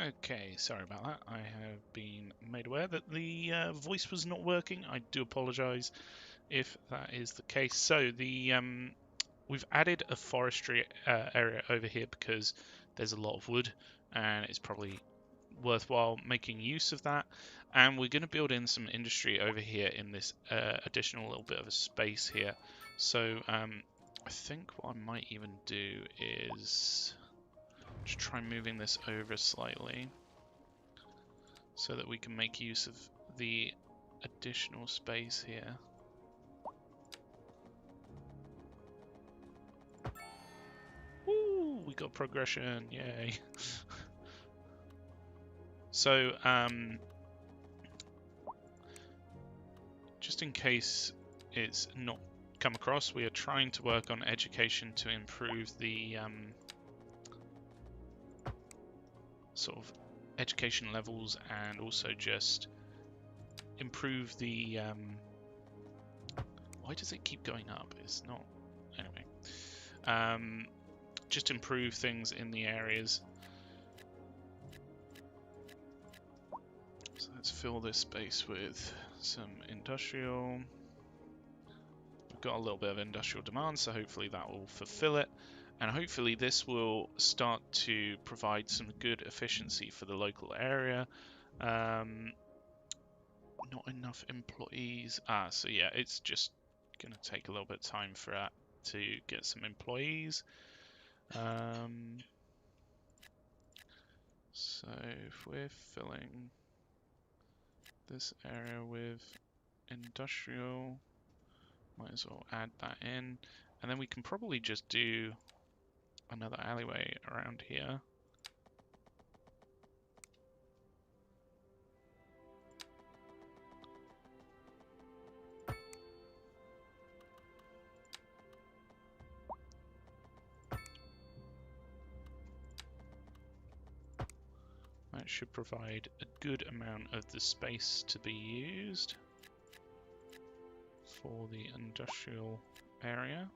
Okay, sorry about that. I have been made aware that the voice was not working. I do apologise if that is the case. So we've added a forestry area over here because there's a lot of wood, and it's probably worthwhile making use of that. And we're going to build in some industry over here in this additional little bit of a space here. So I think what I might even do is just try moving this over slightly so that we can make use of the additional space here. Woo! We got progression, yay! So, just in case it's not come across, we are trying to work on education to improve the sort of education levels, and also just improve the why does it keep going up? It's not, anyway. Just improve things in the areas. So let's fill this space with some industrial. We've got a little bit of industrial demand, so hopefully that will fulfill it. And hopefully this will start to provide some good efficiency for the local area. Not enough employees. So yeah, it's just going to take a little bit of time for that to get some employees. So if we're filling this area with industrial, might as well add that in, and then we can probably just do another alleyway around here. That should provide a good amount of the space to be used for the industrial area.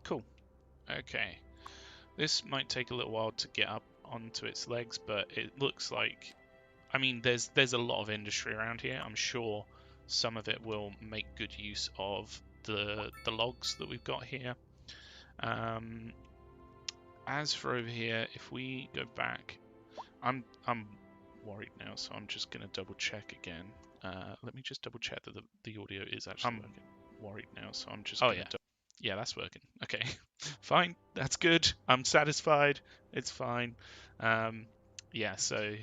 Cool. Okay. This might take a little while to get up onto its legs, but it looks like, I mean, there's a lot of industry around here. I'm sure some of it will make good use of the logs that we've got here. As for over here, if we go back, I'm worried now, so I'm just gonna double check again. Let me just double check that the audio is actually working. Worried now, so I'm just gonna yeah, that's working. Okay, fine, that's good. I'm satisfied. It's fine. Yeah, so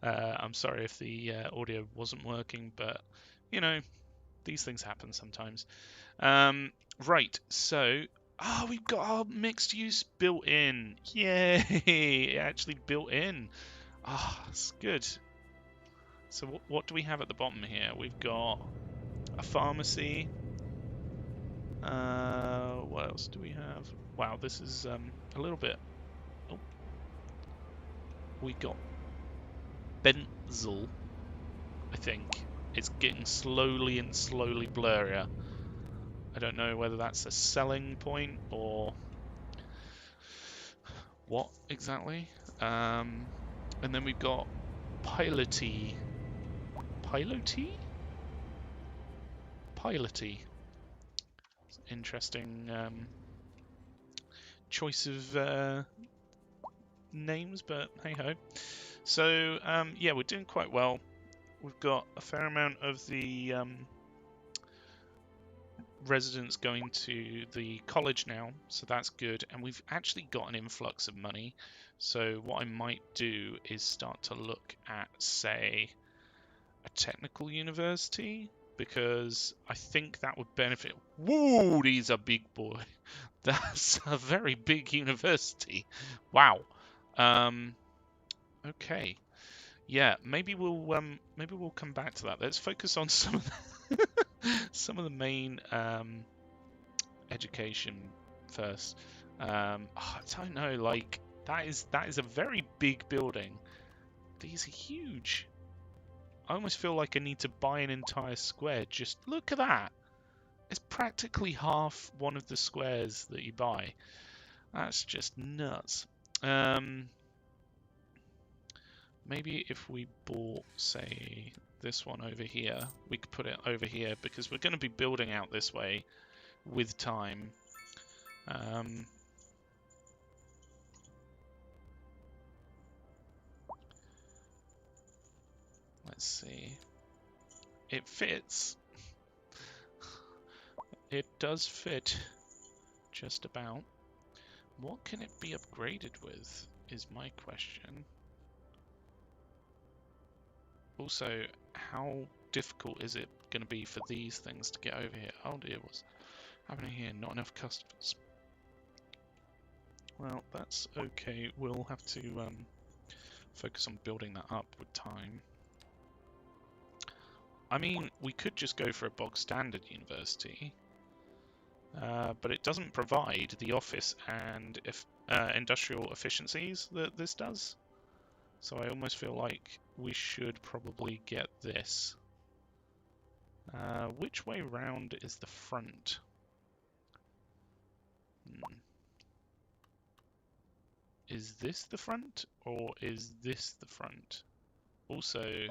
I'm sorry if the audio wasn't working, but you know, these things happen sometimes. Right, so we've got our mixed use built in. Yay! It actually built in. It's good. So what do we have at the bottom here? We've got a pharmacy. What else do we have? Wow, this is a little bit. Oh, we got Benzel. I think it's getting slowly and slowly blurrier. I don't know whether that's a selling point or what exactly. And then we've got Piloty. Piloty? Piloty. Interesting choice of names, but hey ho. So yeah, we're doing quite well. We've got a fair amount of the residents going to the college now, so that's good, and we've actually got an influx of money. So what I might do is start to look at, say, a technical university, because I think that would benefit. Whoa, these are big boy. That's a very big university. Wow. Okay. Yeah, maybe we'll come back to that. Let's focus on some of the some of the main education first. I don't know, like that is a very big building. These are huge. I almost feel like I need to buy an entire square. Just look at that. It's practically half one of the squares that you buy. That's just nuts. Maybe if we bought, say, this one over here, we could put it over here because we're going to be building out this way with time. Let's see. It fits. It does fit, just about. What can it be upgraded with, is my question. Also, how difficult is it going to be for these things to get over here? Oh dear, what's happening here? Not enough customers. Well, that's okay. We'll have to focus on building that up with time. I mean, we could just go for a bog standard university, but it doesn't provide the office and industrial efficiencies that this does. So I almost feel like we should probably get this. Which way round is the front? Is this the front, or is this the front? Also,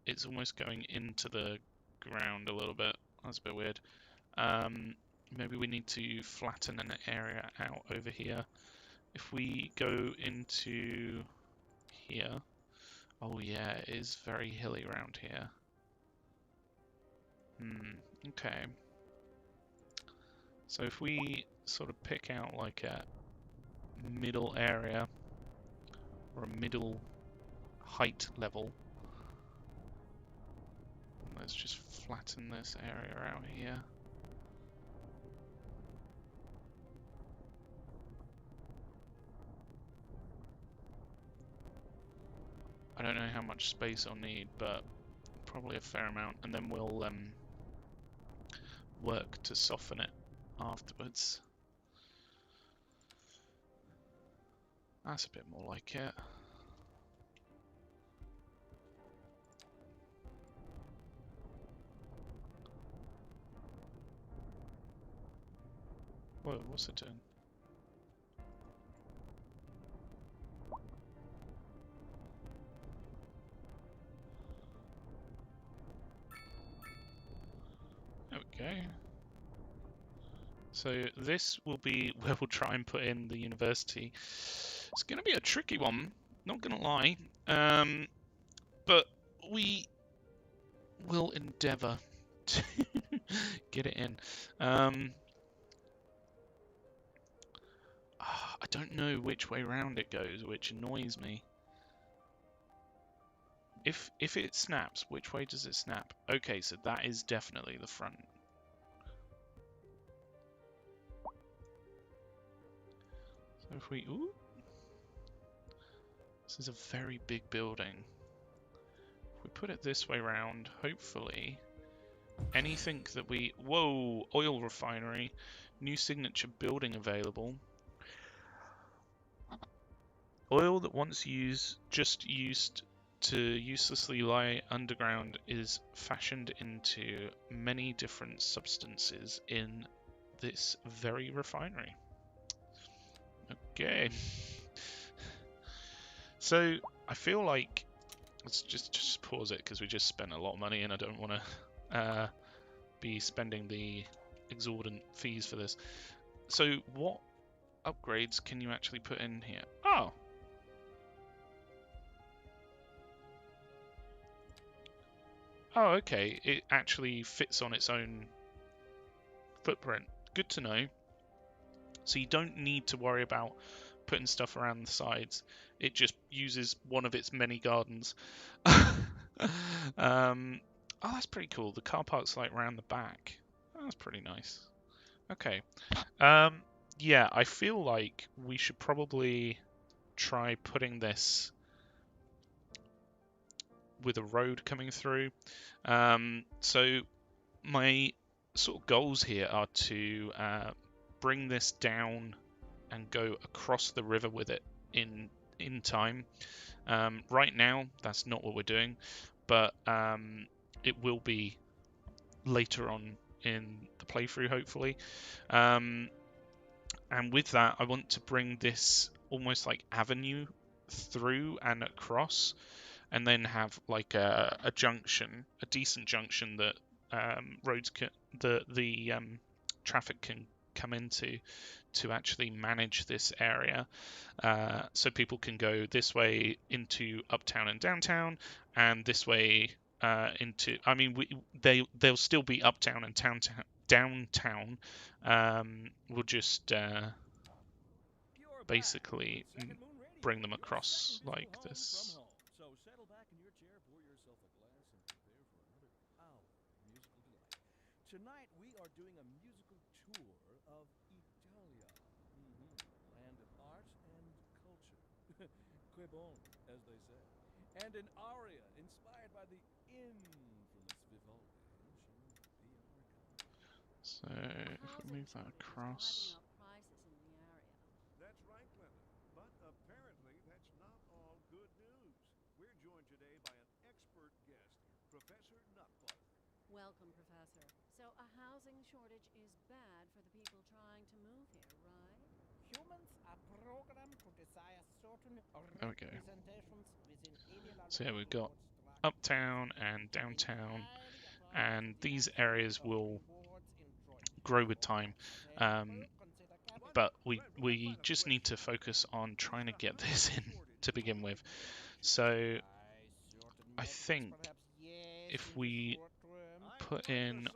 it's almost going into the ground a little bit. That's a bit weird. Maybe we need to flatten an area out over here. If we go into here, oh yeah, it is very hilly around here. Okay. So if we sort of pick out like a middle area or a middle height level, let's just flatten this area out here. I don't know how much space I'll need, but probably a fair amount, and then we'll work to soften it afterwards. That's a bit more like it. Whoa, what's it doing? There we go. So this will be where we'll try and put in the university. It's going to be a tricky one, not going to lie, but we will endeavour to get it in. I don't know which way round it goes, which annoys me. If it snaps, which way does it snap? Okay, so that is definitely the front. So if we... Ooh. This is a very big building. If we put it this way round, hopefully anything that we... Whoa! Oil refinery. New signature building available. Oil that once used to uselessly lie underground is fashioned into many different substances in this very refinery. Okay. So I feel like let's just pause it because we just spent a lot of money and I don't want to be spending the exorbitant fees for this. So what upgrades can you actually put in here? Oh. Oh, okay. It actually fits on its own footprint. Good to know. So you don't need to worry about putting stuff around the sides. It just uses one of its many gardens. Oh, that's pretty cool. The car park's like around the back. Oh, that's pretty nice. Okay. Yeah, I feel like we should probably try putting this with a road coming through. So my sort of goals here are to bring this down and go across the river with it in time. Right now, that's not what we're doing, but it will be later on in the playthrough, hopefully. And with that, I want to bring this almost like avenue through and across, and then have like a junction, a decent junction that roads can, the traffic can come into to actually manage this area. So people can go this way into uptown and downtown, and this way into. I mean, they'll still be uptown and downtown. We'll just basically bring them across like this. So settle back in your chair, pour yourself a glass, and prepare for another hour of musical delight. Tonight we are doing a musical tour of Italia, land of art and culture. Que bon, as they say. And an aria inspired by the infamous Vivaldi shall be our guide. So if we move that across. That's right, Glenda. But apparently that's not all good news. We're joined today by an expert guest, Professor Nutbutter. Welcome, Professor. So a housing shortage is bad for the people trying to move here, right? Humans are programmed to desire certain There we go. representations within ideological So yeah, we've got constructs. uptown and downtown, and these areas will grow with time. But we just need to focus on trying to get this in to begin with. So I think if we put in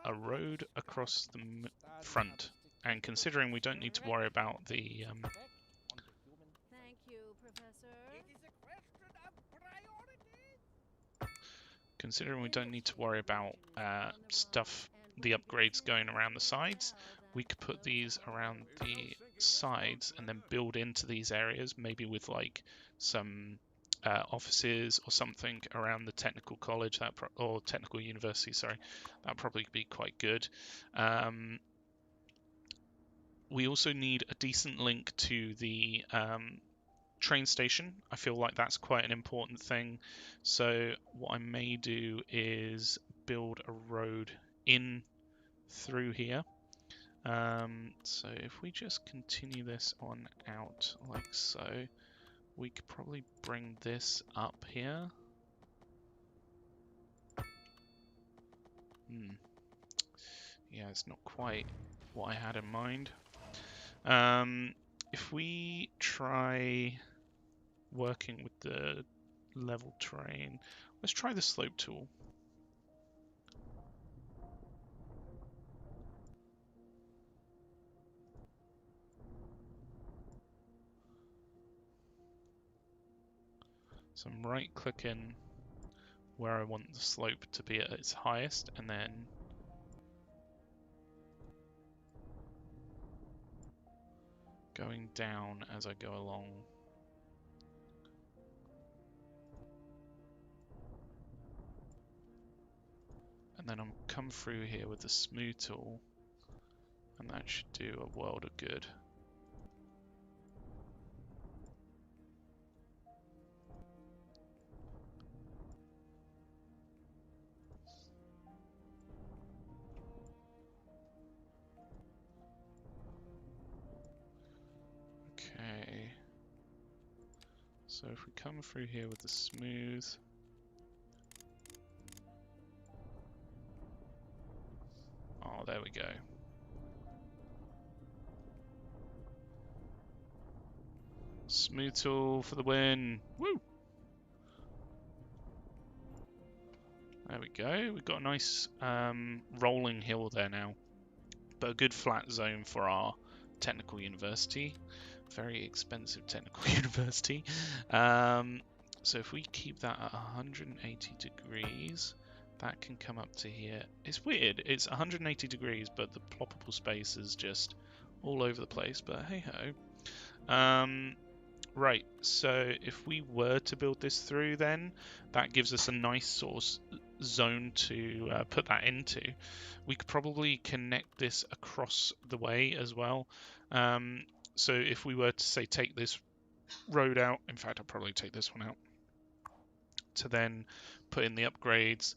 a road across the front, and considering we don't need to worry about the Thank you, Professor. It is a question of priorities. considering we don't need to worry about the upgrades going around the sides, we could put these around the sides and then build into these areas, maybe with like some offices or something around the technical college or technical university. Sorry, that'd probably be quite good. We also need a decent link to the train station. I feel like that's quite an important thing. So what I may do is build a road in through here. So if we just continue this on out like so, we could probably bring this up here. Yeah, it's not quite what I had in mind. If we try working with the level terrain, let's try the slope tool. So I'm right clicking where I want the slope to be at its highest, and then going down as I go along. And then I'll come through here with the smooth tool, and that should do a world of good. Okay. So if we come through here with the smooth, oh, there we go. Smooth tool for the win. Woo! There we go. We've got a nice rolling hill there now, but a good flat zone for our technical university. Very expensive technical university. So if we keep that at 180 degrees, that can come up to here. It's weird. It's 180 degrees, but the ploppable space is just all over the place. But hey ho. Right, so if we were to build this through, then that gives us a nice sort of zone to put that into. We could probably connect this across the way as well. So if we were to say take this road out, in fact I'll probably take this one out, to then put in the upgrades,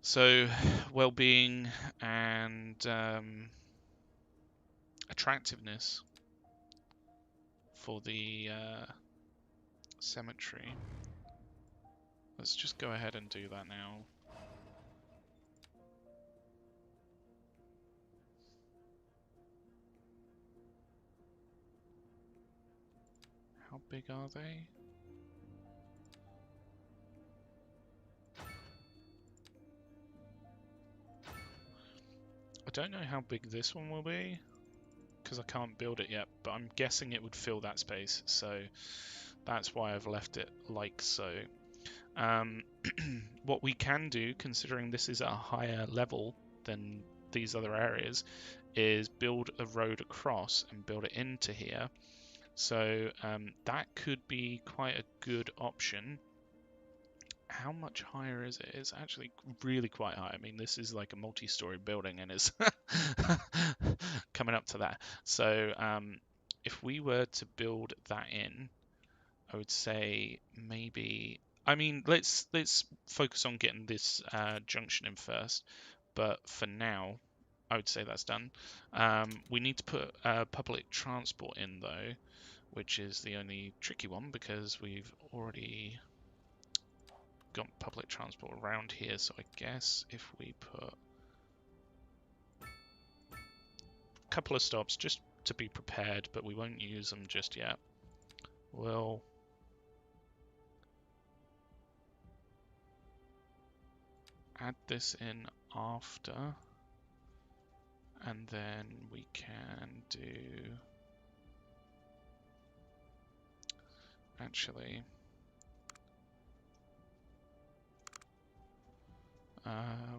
So, well-being and attractiveness for the cemetery. Let's just go ahead and do that now. How big are they? I don't know how big this one will be, because I can't build it yet, but I'm guessing it would fill that space, so that's why I've left it like so. What we can do, considering this is at a higher level than these other areas, is build a road across and build it into here. So that could be quite a good option. How much higher is it? It's actually really quite high. I mean, this is like a multi-story building and it's coming up to that. So if we were to build that in, I would say maybe. I mean, let's focus on getting this junction in first. But for now, I would say that's done. We need to put public transport in though, which is the only tricky one because we've already got public transport around here. So I guess if we put a couple of stops just to be prepared, but we won't use them just yet. We'll add this in after, and then we can do, actually,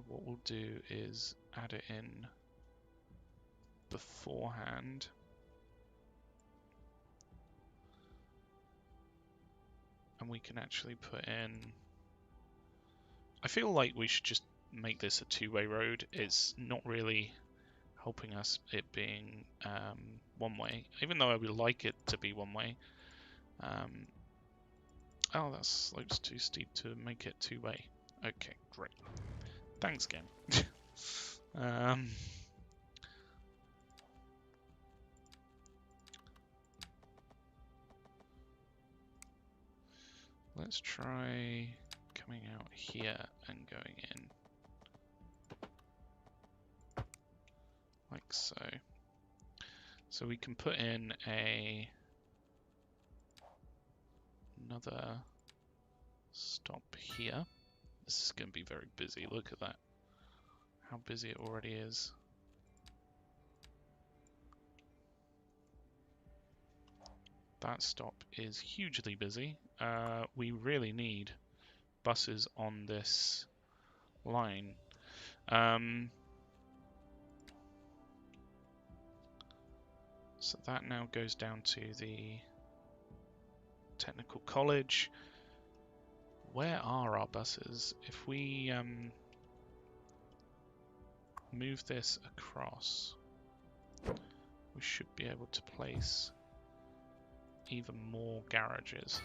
what we'll do is add it in beforehand. And we can actually put in, I feel like we should just make this a two-way road. It's not really helping us it being one way, even though I would like it to be one way. Oh, that slope's too steep to make it two way. Okay, great. Thanks, game. Let's try coming out here and going in. Like so. So we can put in another stop here. This is going to be very busy. Look at that. How busy it already is. That stop is hugely busy. We really need buses on this line. So that now goes down to the technical college. Where are our buses? If we move this across, we should be able to place even more garages.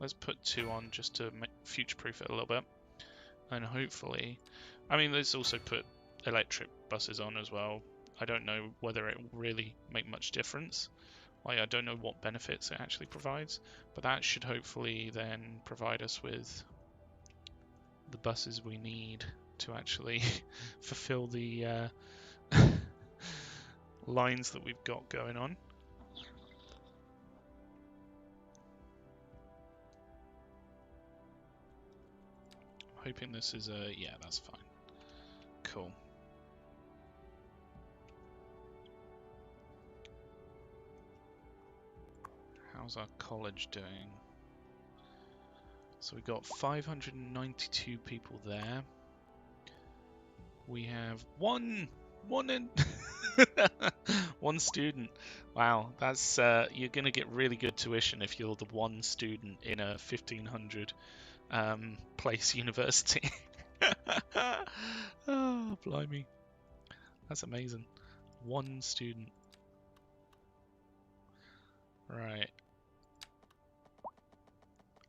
Let's put 2 on just to future-proof it a little bit. And hopefully, I mean, let's also put electric buses on as well. I don't know whether it will really make much difference. Like, I don't know what benefits it actually provides, but that should hopefully then provide us with the buses we need to actually fulfill the lines that we've got going on. I'm hoping this is a, yeah, that's fine. Cool. How's our college doing? So we got 592 people there. We have one student. Wow, that's you're gonna get really good tuition if you're the one student in a 1500 place university. Oh, blimey, that's amazing. One student. Right.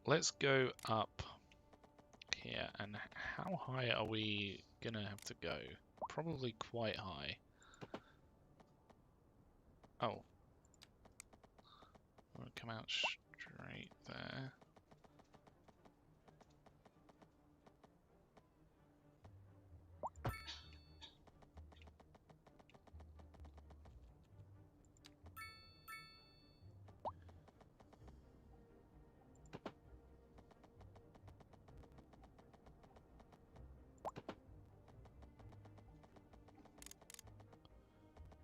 Let's go up here, and how high are we gonna have to go? Probably quite high. Oh. We'll come out straight there.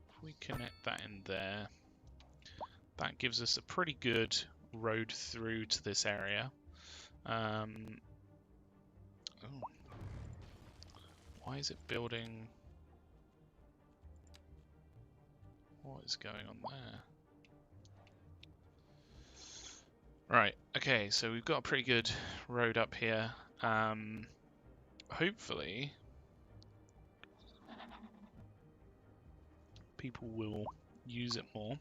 If we connect that in there, that gives us a pretty good road through to this area. Oh. Why is it building? What is going on there? Right, okay, so we've got a pretty good road up here. Hopefully, people will use it more,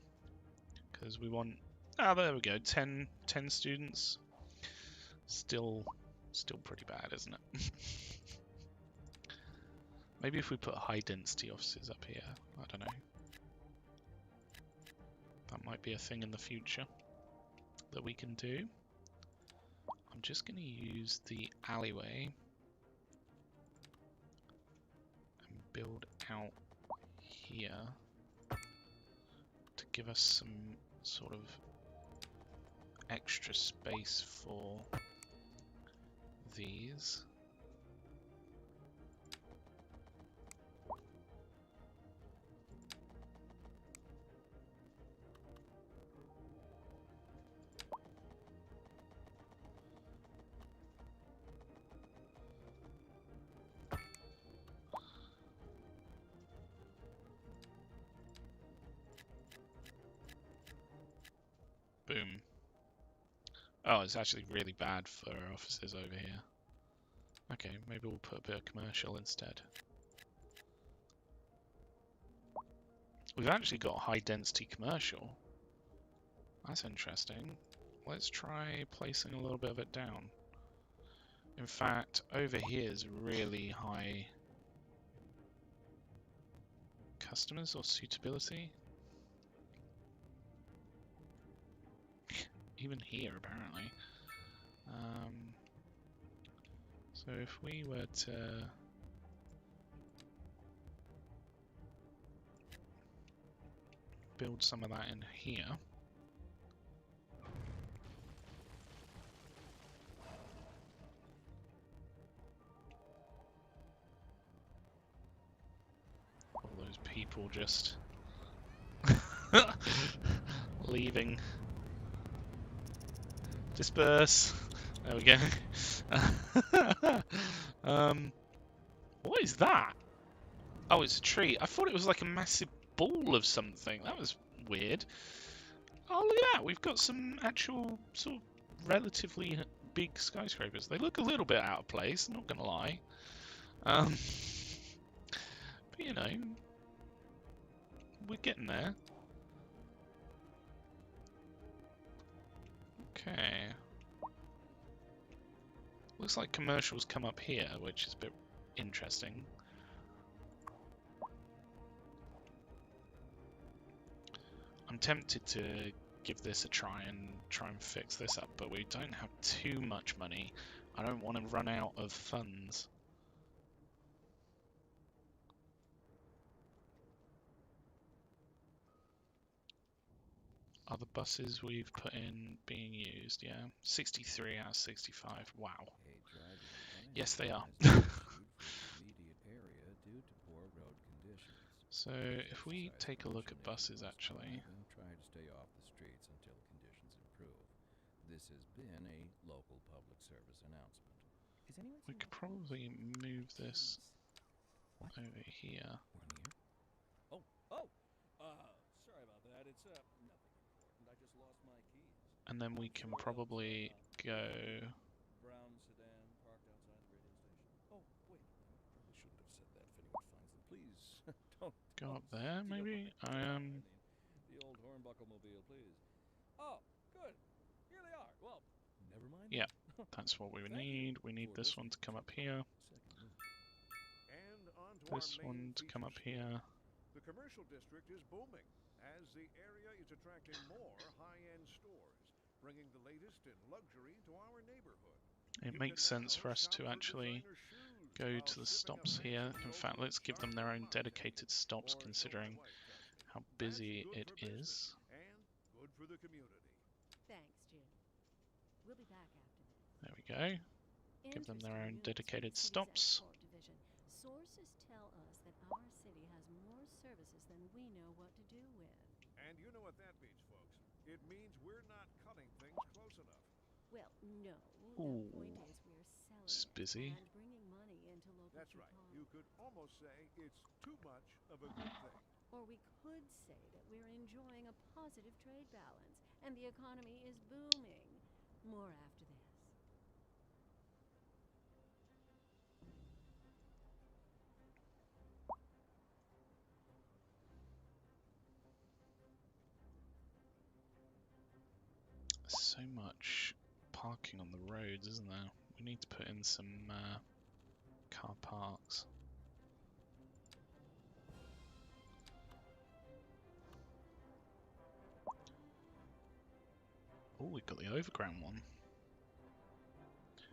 because we want... Oh, there we go, 10 students. Still pretty bad, isn't it? Maybe if we put high density offices up here, I don't know. That might be a thing in the future that we can do. I'm just going to use the alleyway and build out here to give us some sort of extra space for these. Boom. Oh, it's actually really bad for our offices over here. Okay, maybe we'll put a bit of commercial instead. We've actually got high density commercial. That's interesting. Let's try placing a little bit of it down. In fact, over here is really high customers or suitability. Even here, apparently. So if we were to build some of that in here. All those people just leaving. Disperse. There we go. What is that? Oh, it's a tree. I thought it was like a massive ball of something. That was weird. Oh, look at that. We've got some actual sort of relatively big skyscrapers. They look a little bit out of place, not gonna lie. But you know, we're getting there. Okay. Looks like commercials come up here, which is a bit interesting. I'm tempted to give this a try and fix this up, but we don't have too much money. I don't want to run out of funds. Are the buses we've put in being used? Yeah, 63 out of 65. Wow. Yes, they are. So if we take a look at buses, actually, try to stay off the streets until conditions improve. This has been a local public service announcement. Is anyone we could probably move this over here. Oh, sorry about that. It's nothing important. I just lost my keys. And then we can probably go... Brown sedan parked outside the radio station. Oh, wait. I probably shouldn't have said that. If anyone finds them, please don't Go up there, maybe? The old hornbuckle mobile, please. Oh, good. Here they are. Well, never mind. Yeah. That's what we Thank you need. We need for this one listening to come up my here. second movie. And on to our This main one to come feature up story. here. The commercial district is booming as the area is attracting more high-end stores, bringing the latest in luxury to our neighborhood. It You makes can sense now for us shop to for actually designer shoes go while to the sipping a stops here. fancy In meal fact, from let's give them their chocolate own mountain. dedicated stops, Or so my considering wife tells me. how That's busy good it for business is. and good for the community. Thanks, Jim. We'll be back after this. There we go. Give them their Interesting own news from dedicated the city's stops. export division. Sources tell us that our city has more services than we know what to do with. And you know what that means, folks. It means we're not cutting things close enough. Well, no. Ooh, The point is we're selling it's it busy. and bringing money into local That's right. Japan. You could almost say it's too much of a good thing. Or we could say that we're enjoying a positive trade balance and the economy is booming. More after this. So much parking on the roads, isn't there? We need to put in some car parks. Oh, we've got the overground one.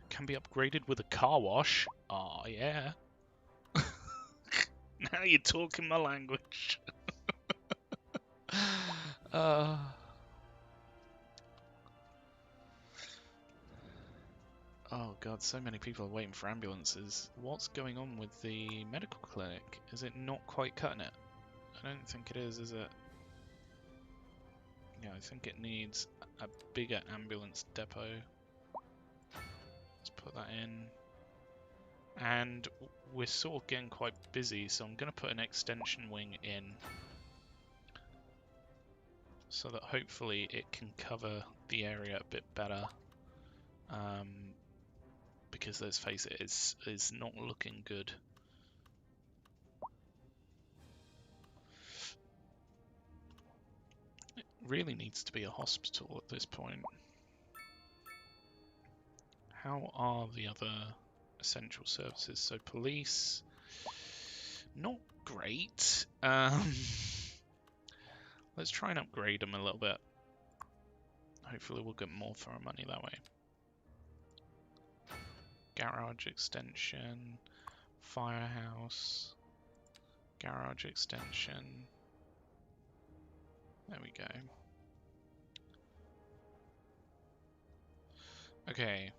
Can be upgraded with a car wash. Oh, yeah. Now you're talking my language. uh, oh god, so many people are waiting for ambulances. What's going on with the medical clinic? Is it not quite cutting it? I don't think it is it? Yeah, I think it needs a bigger ambulance depot. Let's put that in. And we're sort of getting quite busy, so I'm going to put an extension wing in so that hopefully it can cover the area a bit better. Because let's face it, it's not looking good. It really needs to be a hospital at this point. How are the other essential services? So police, not great. Let's try and upgrade them a little bit. Hopefully we'll get more for our money that way. Garage extension, firehouse, garage extension. There we go. Okay,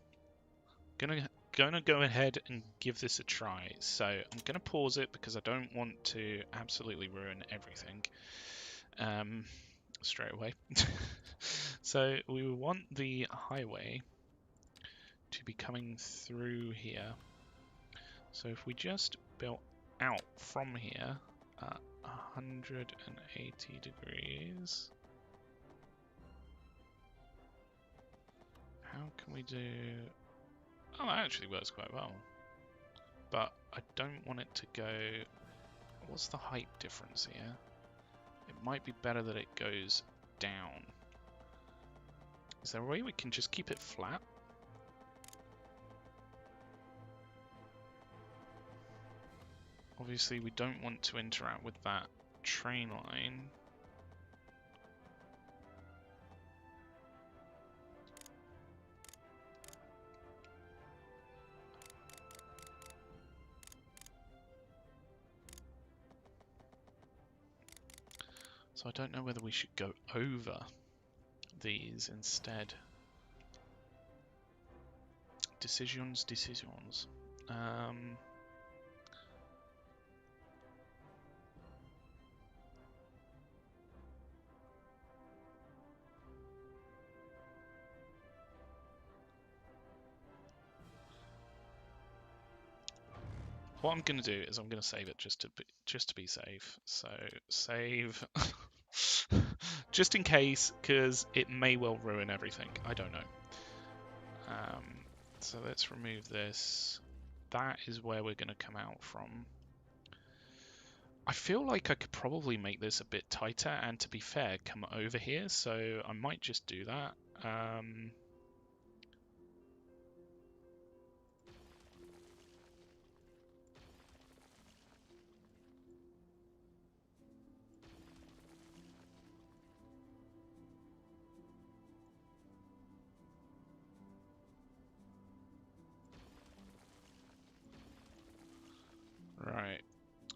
gonna go ahead and give this a try. So I'm gonna pause it because I don't want to absolutely ruin everything straight away. So we want the highway to be coming through here. So if we just built out from here at 180 degrees, how can we do... Oh, that actually works quite well. But I don't want it to go... What's the height difference here? It might be better that it goes down. Is there a way we can just keep it flat? Obviously we don't want to interact with that train line. So I don't know whether we should go over these instead. Decisions. What I'm going to do is I'm going to save it just to be safe. So save just in case, because it may well ruin everything. I don't know. So let's remove this. That is where we're going to come out from. I feel like I could probably make this a bit tighter and, to be fair, come over here. So I might just do that.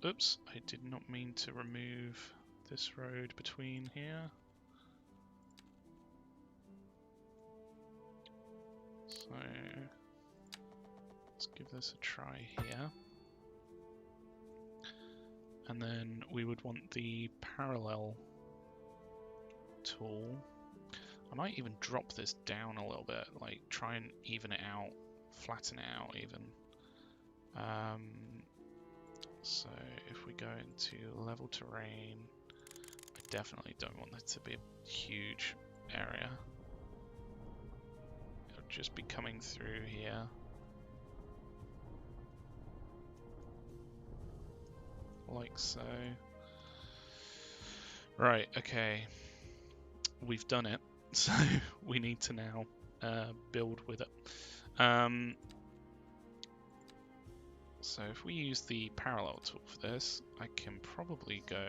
Oops, I did not mean to remove this road between here. So let's give this a try here. And then we would want the parallel tool. I might even drop this down a little bit, like try and even it out, flatten it out even. So if we go into level terrain, I definitely don't want it to be a huge area. It'll just be coming through here. Like so. Right, okay. We've done it, so we need to now build with it. So if we use the parallel tool for this, I can probably go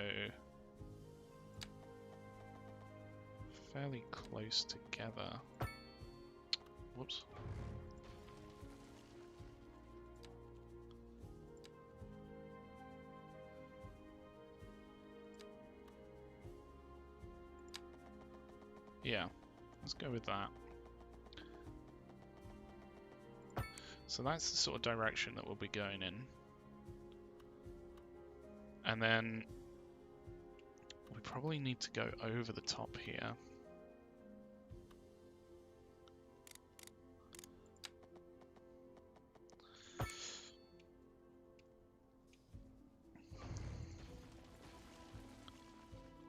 fairly close together. Whoops. Yeah, let's go with that. So that's the sort of direction that we'll be going in. And then we probably need to go over the top here.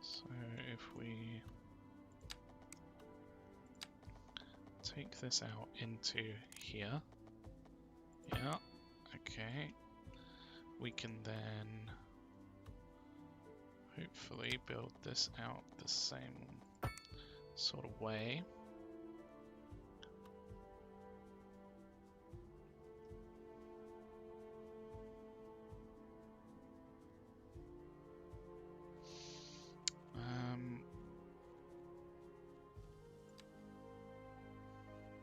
So if we take this out into here, yeah, okay, we can then hopefully build this out the same sort of way.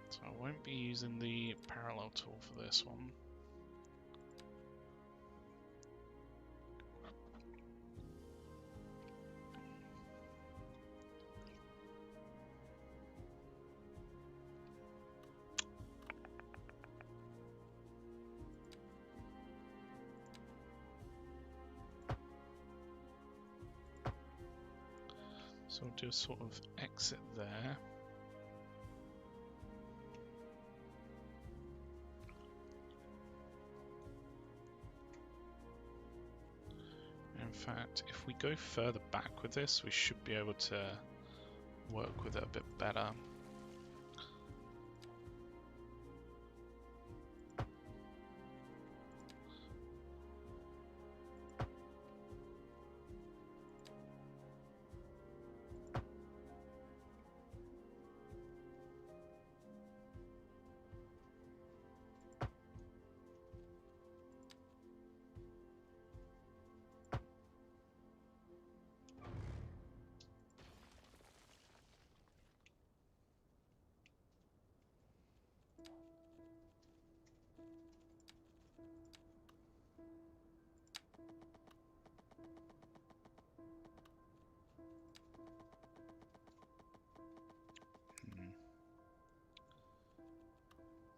So I won't be using the parallel tool for this one. So we'll do a sort of exit there. In fact, if we go further back with this, we should be able to work with it a bit better.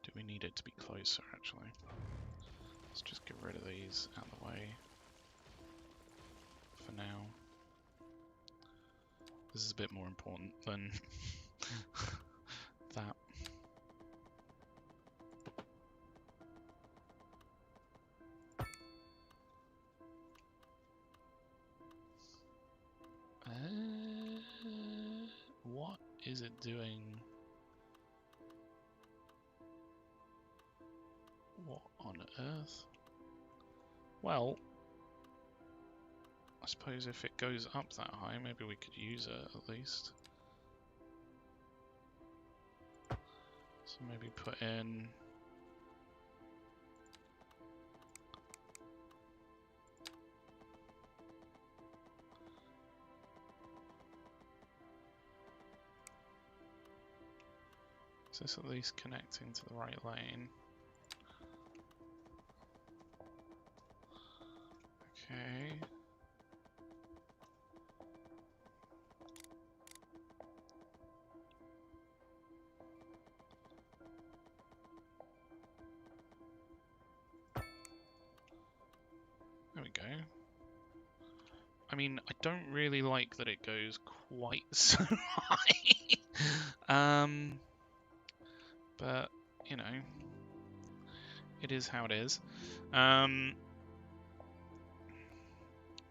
Do we need it to be closer, actually? Let's just get rid of these out of the way for now. This is a bit more important than that. What is it doing? What on earth? Well, I suppose if it goes up that high, maybe we could use it at least. So maybe put in... Is this at least connecting to the right lane? Okay. I mean, I don't really like that it goes quite so high. But, you know, it is how it is. And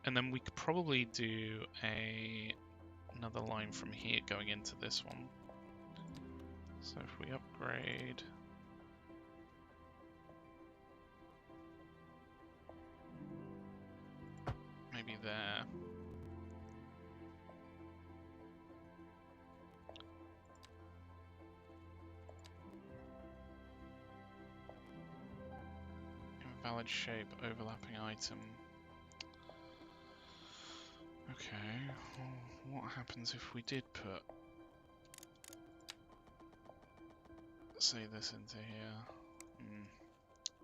then we could probably do another line from here going into this one. So if we upgrade... maybe there. Invalid shape, overlapping item. Okay, well, what happens if we did put, say, this into here?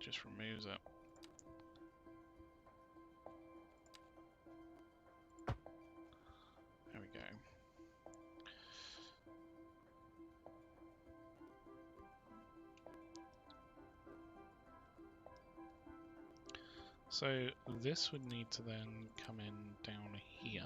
Just removes it. There we go. So this would need to then come in down here.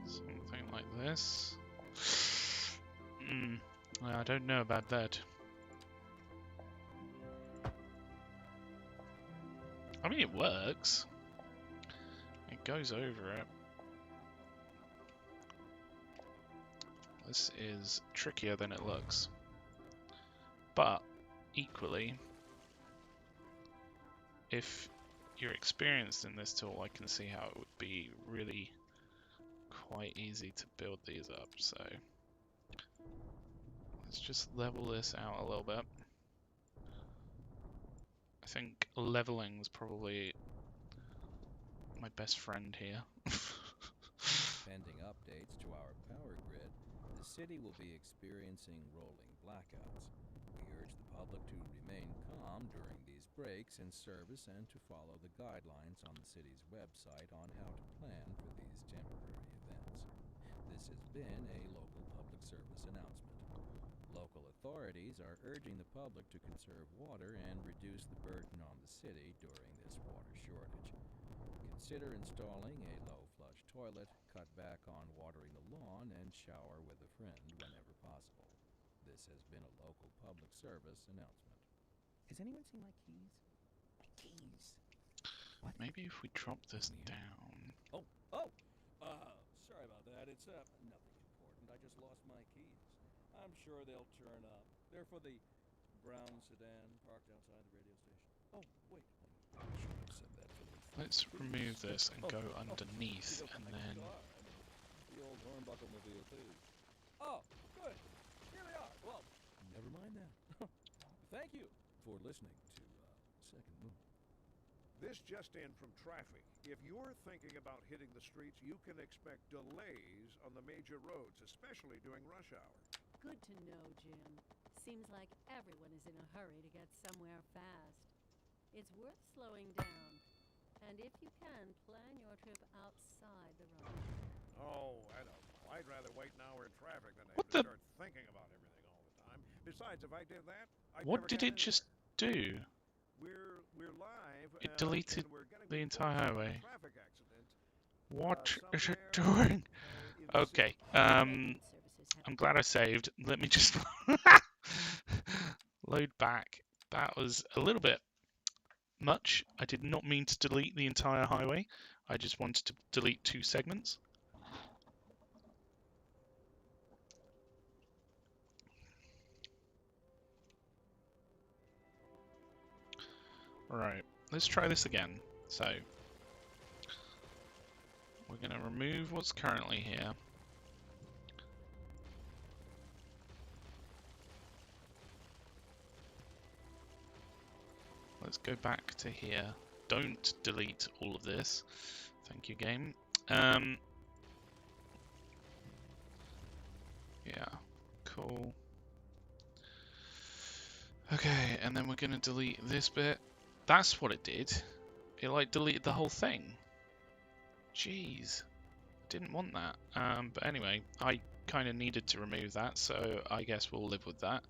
Something like this. Well, I don't know about that. I mean, it works. It goes over it. This is trickier than it looks. But, equally, if you're experienced in this tool, I can see how it would be really quite easy to build these up. So, let's just level this out a little bit. I think leveling is probably my best friend here. Pending updates to our power grid, the city will be experiencing rolling blackouts. We urge the public to remain calm during these breaks in service and to follow the guidelines on the city's website on how to plan for these temporary events. This has been a local public service announcement. Local authorities are urging the public to conserve water and reduce the burden on the city during this water shortage. Consider installing a low-flush toilet, cut back on watering the lawn, and shower with a friend whenever possible. This has been a local public service announcement. Has anyone seen my keys? My keys! What? Maybe if we drop this down. Sorry about that. It's, nothing important. I just lost my keys. I'm sure they'll turn up. They're for the brown sedan parked outside the radio station. Oh, wait. I should have said that for the... Let's remove this and go underneath, and then... The old hornbuckle mobile, too. Oh, good. Here they are. Well, never mind that. Thank you for listening to Second Moon. This just in from traffic. If you're thinking about hitting the streets, you can expect delays on the major roads, especially during rush hour. Good to know, Jim. Seems like everyone is in a hurry to get somewhere fast. It's worth slowing down. And if you can, plan your trip outside the rush. Oh, I don't know. I'd rather wait an hour in traffic than What to the- start thinking about everything all the time. Besides, if I did that, I'd What never did get it just anywhere. do? We're live. It and deleted we're getting the reports entire of a highway. traffic accident, What is it somewhere, doing? in the Okay, city. Ambulance services have I'm glad I saved. Let me just load back. That was a little bit much. I did not mean to delete the entire highway. I just wanted to delete 2 segments. Right, let's try this again. So, we're going to remove what's currently here. Let's go back to here. Don't delete all of this. Thank you, game. Yeah, cool. Okay, and then we're gonna delete this bit. That's what it did. It like deleted the whole thing. Jeez, didn't want that. But anyway, I kind of needed to remove that, so I guess we'll live with that.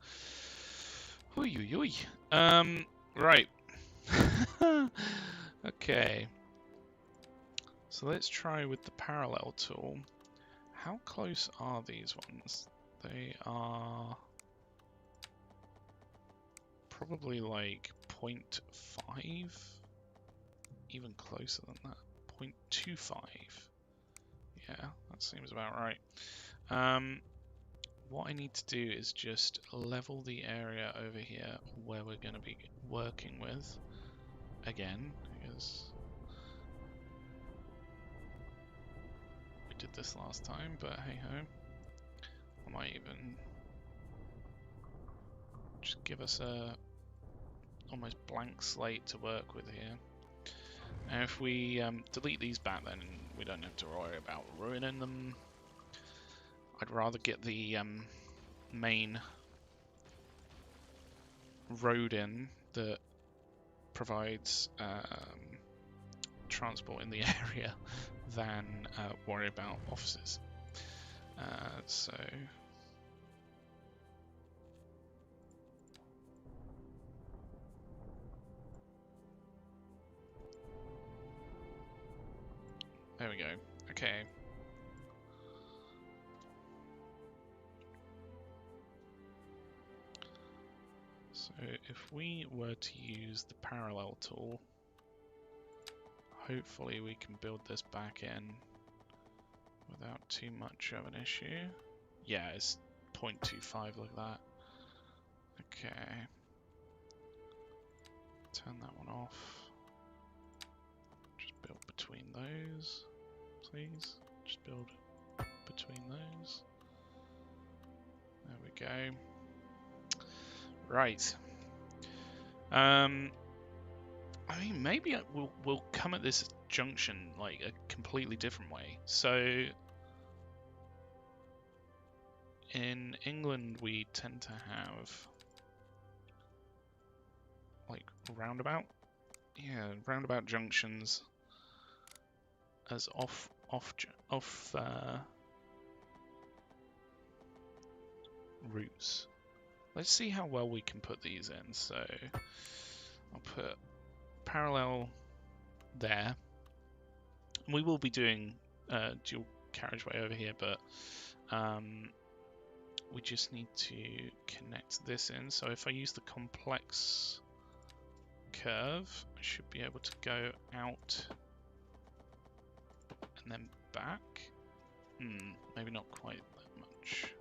Oi, oi, oi. Right. Okay. So let's try with the parallel tool. How close are these ones? They are probably like 0.5, even closer than that. 0.25. Yeah, that seems about right. What I need to do is just level the area over here where we're going to be working with again, because we did this last time, but hey ho. I might even just give us a almost blank slate to work with here. Now if we delete these back, then we don't have to worry about ruining them. I'd rather get the main road in that provides transport in the area than worry about offices. So there we go. Okay. So if we were to use the parallel tool, hopefully we can build this back in without too much of an issue. Yeah, it's 0.25 like that. Okay. Turn that one off. Just build between those, please. Just build between those. There we go. Right. I mean, maybe we'll come at this junction like a completely different way. So in England, we tend to have like roundabout junctions as off routes. Let's see how well we can put these in. So I'll put parallel there. We will be doing dual carriageway over here, but we just need to connect this in. So if I use the complex curve, I should be able to go out and then back. Maybe not quite that much.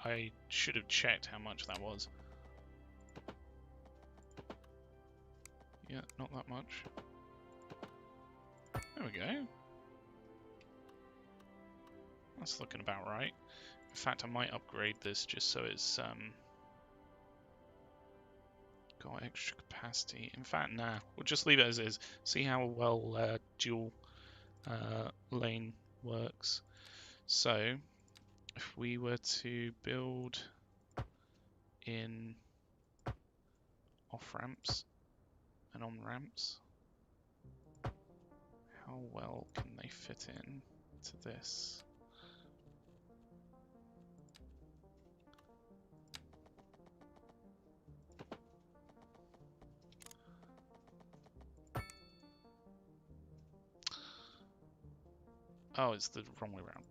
I should have checked how much that was. Yeah, not that much. There we go. That's looking about right. In fact, I might upgrade this just so it's got extra capacity. In fact, nah, we'll just leave it as is. See how well dual lane works. So, if we were to build in off-ramps and on-ramps, how well can they fit in to this? Oh, it's the wrong way around.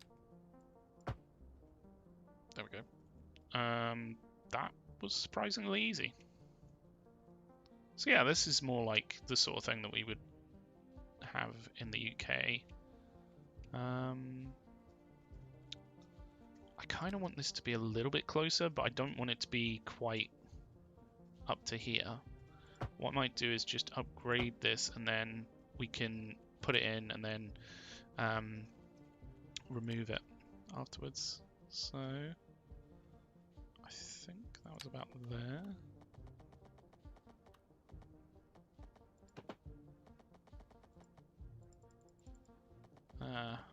There we go. That was surprisingly easy. So yeah, this is more like the sort of thing that we would have in the UK. I kind of want this to be a little bit closer, but I don't want it to be quite up to here. What I might do is just upgrade this, and then we can put it in and then remove it afterwards. So I think that was about there.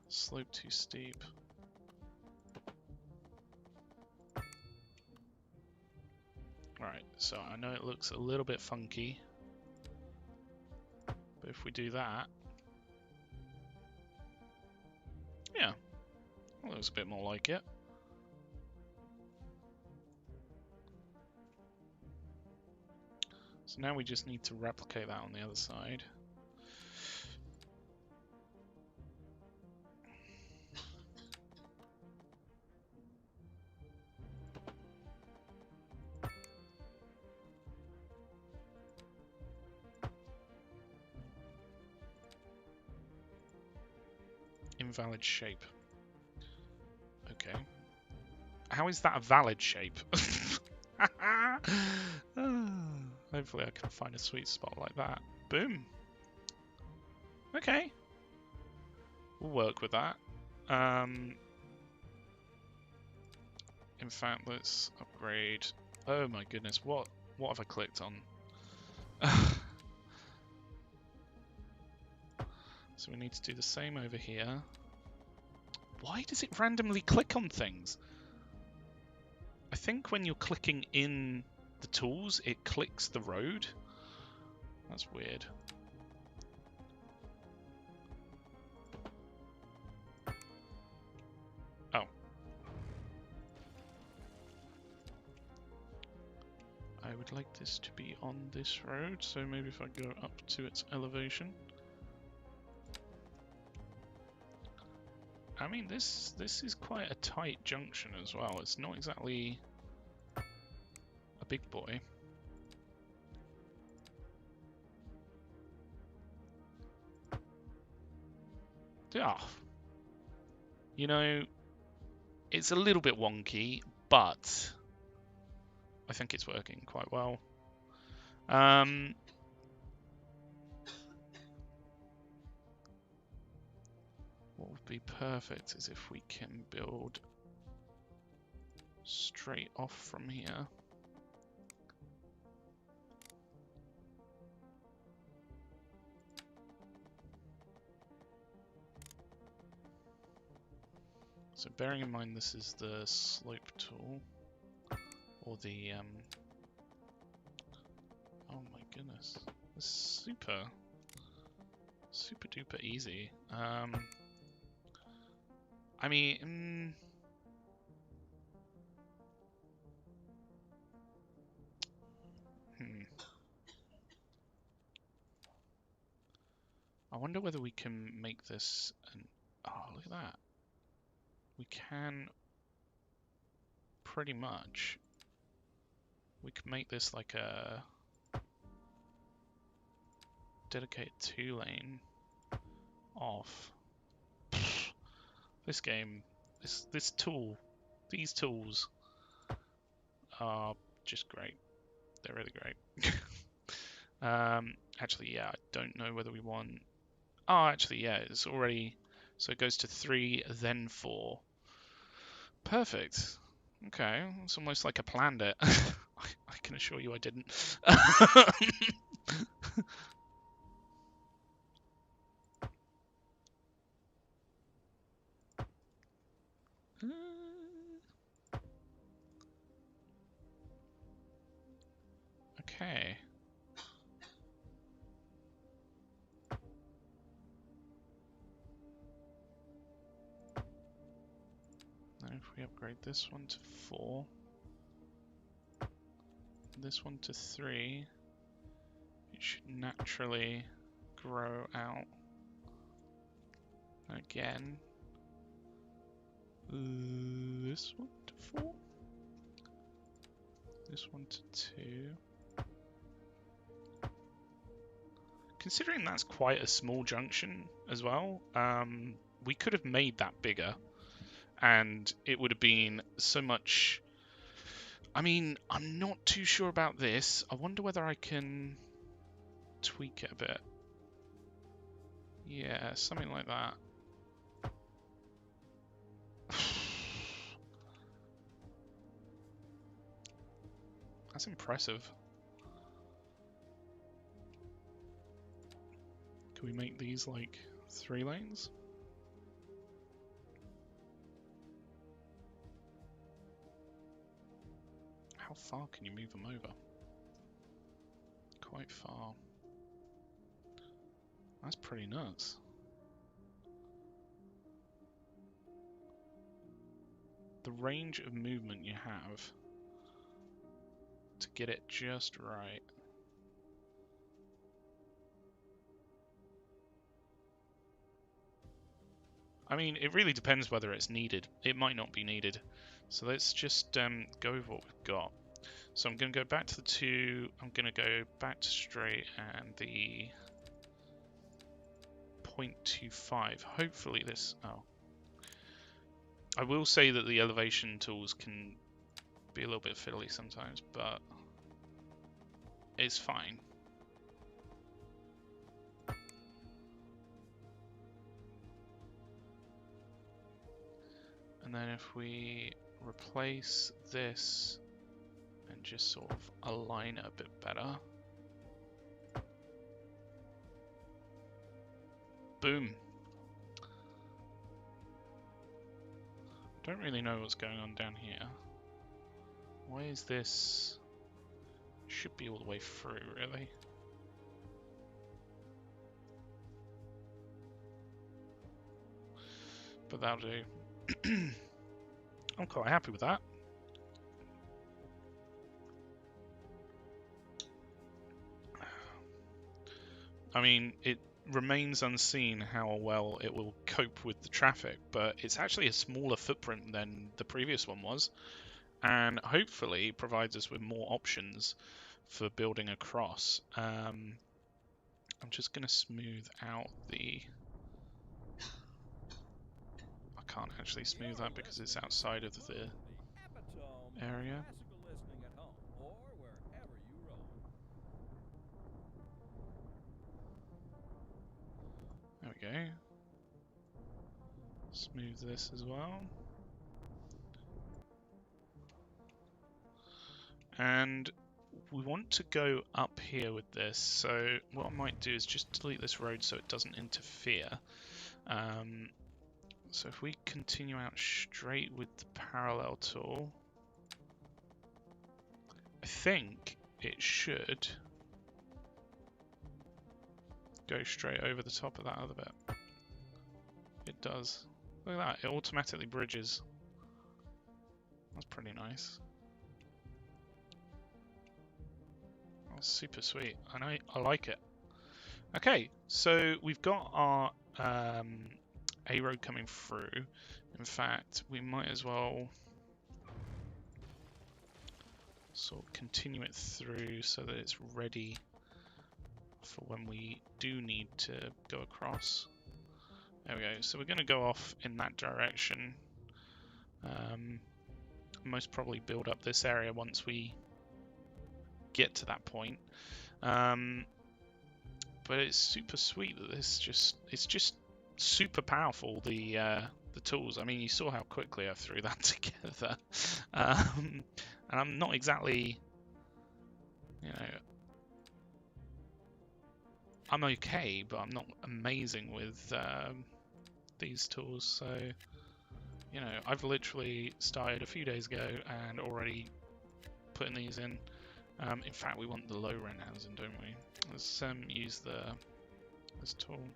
Slope too steep. Right, so I know it looks a little bit funky, but if we do that, yeah, that looks a bit more like it. So now we just need to replicate that on the other side. Invalid shape. Okay. How is that a valid shape? Hopefully I can find a sweet spot like that. Boom. Okay. We'll work with that. In fact, let's upgrade. Oh my goodness, what have I clicked on? So we need to do the same over here. Why does it randomly click on things? I think when you're clicking in the tools, it clicks the road. That's weird. Oh. I would like this to be on this road, so maybe if I go up to its elevation. I mean, this is quite a tight junction as well. It's not exactly a big boy. Ah, you know, it's a little bit wonky, but I think it's working quite well. What would be perfect is if we can build straight off from here. So bearing in mind this is the slope tool, or the, oh my goodness, this is super duper easy. I mean, I wonder whether we can make this oh, look at that. We can pretty much, we could make this like a dedicated 2-lane off. This game, this tool, these tools are just great. They're really great. Actually, yeah, I don't know whether we want. Oh, actually, yeah, it's already. So it goes to 3, then 4. Perfect. Okay, it's almost like I planned it. I can assure you I didn't. Okay. Now if we upgrade this one to 4, this one to 3, it should naturally grow out again. This one to 4, this one to 2. Considering that's quite a small junction as well, we could have made that bigger, and it would have been so much. I mean, I'm not too sure about this. I wonder whether I can tweak it a bit. Yeah, something like that. That's impressive. Can we make these like 3 lanes? How far can you move them over? Quite far. That's pretty nuts. The range of movement you have to get it just right. I mean, it really depends whether it's needed. It might not be needed. So let's just go with what we've got. So I'm going to go back to the 2. I'm going to go back to straight and the 0.25. Hopefully this... Oh. I will say that the elevation tools can be a little bit fiddly sometimes, but it's fine. And then if we replace this and just sort of align it a bit better. Boom. Don't really know what's going on down here. Why is this? Should be all the way through, really. But that'll do. I'm quite happy with that. I mean, it remains unseen how well it will cope with the traffic, but it's actually a smaller footprint than the previous one was, and hopefully provides us with more options for building across. I'm just going to smooth out the... I can't actually smooth that because it's outside of the area. There we go. Smooth this as well. And we want to go up here with this, so what I might do is just delete this road so it doesn't interfere. So if we continue out straight with the parallel tool, I think it should go straight over the top of that other bit. It does. Look at that, it automatically bridges. That's pretty nice. That's super sweet. I like it. Okay, so we've got our A road coming through. In fact, we might as well sort of continue it through so that it's ready for when we do need to go across. There we go. So we're going to go off in that direction. Most probably build up this area once we get to that point. But it's super sweet that it's just super powerful, the tools. I mean, you saw how quickly I threw that together. And I'm not exactly, you know, I'm okay, but I'm not amazing with these tools. So, you know, I've literally started a few days ago and already putting these in. In fact, we want the low rent housing, don't we? Let's use this tool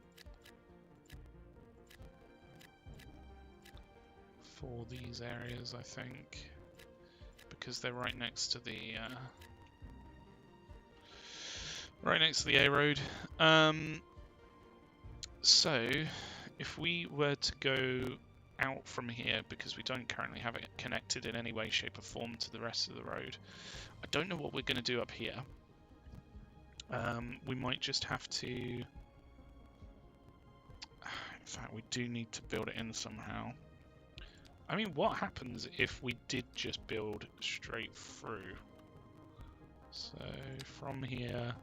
for these areas, I think, because they're right next to the A road. So if we were to go out from here, because we don't currently have it connected in any way, shape or form to the rest of the road, I don't know what we're going to do up here. We might just have to... In fact, we do need to build it in somehow. I mean, what happens if we did just build straight through? So, from here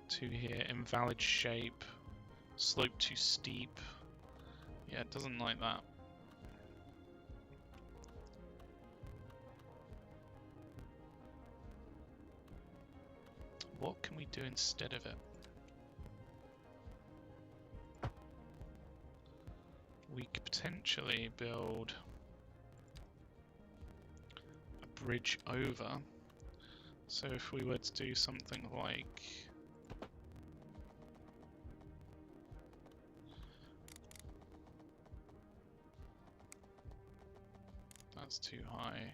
to here, invalid shape, slope too steep. Yeah, it doesn't like that. What can we do instead of it? We could potentially build a bridge over. So if we were to do something like that's too high.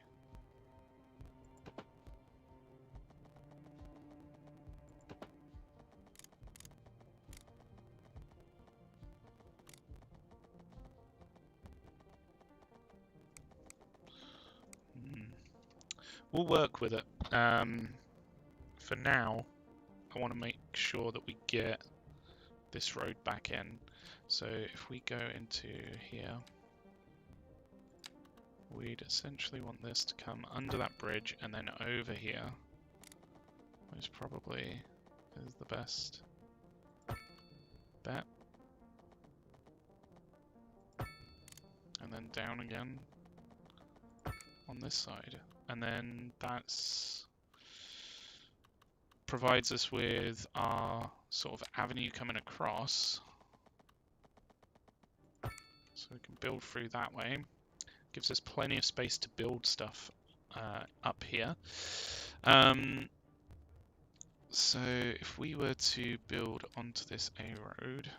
We'll work with it. For now, I want to make sure that we get this road back in. So if we go into here, we'd essentially want this to come under that bridge and then over here. Most probably is the best bet. And then down again on this side. And then that's provides us with our sort of avenue coming across. So we can build through that way. Gives us plenty of space to build stuff up here. So if we were to build onto this A road,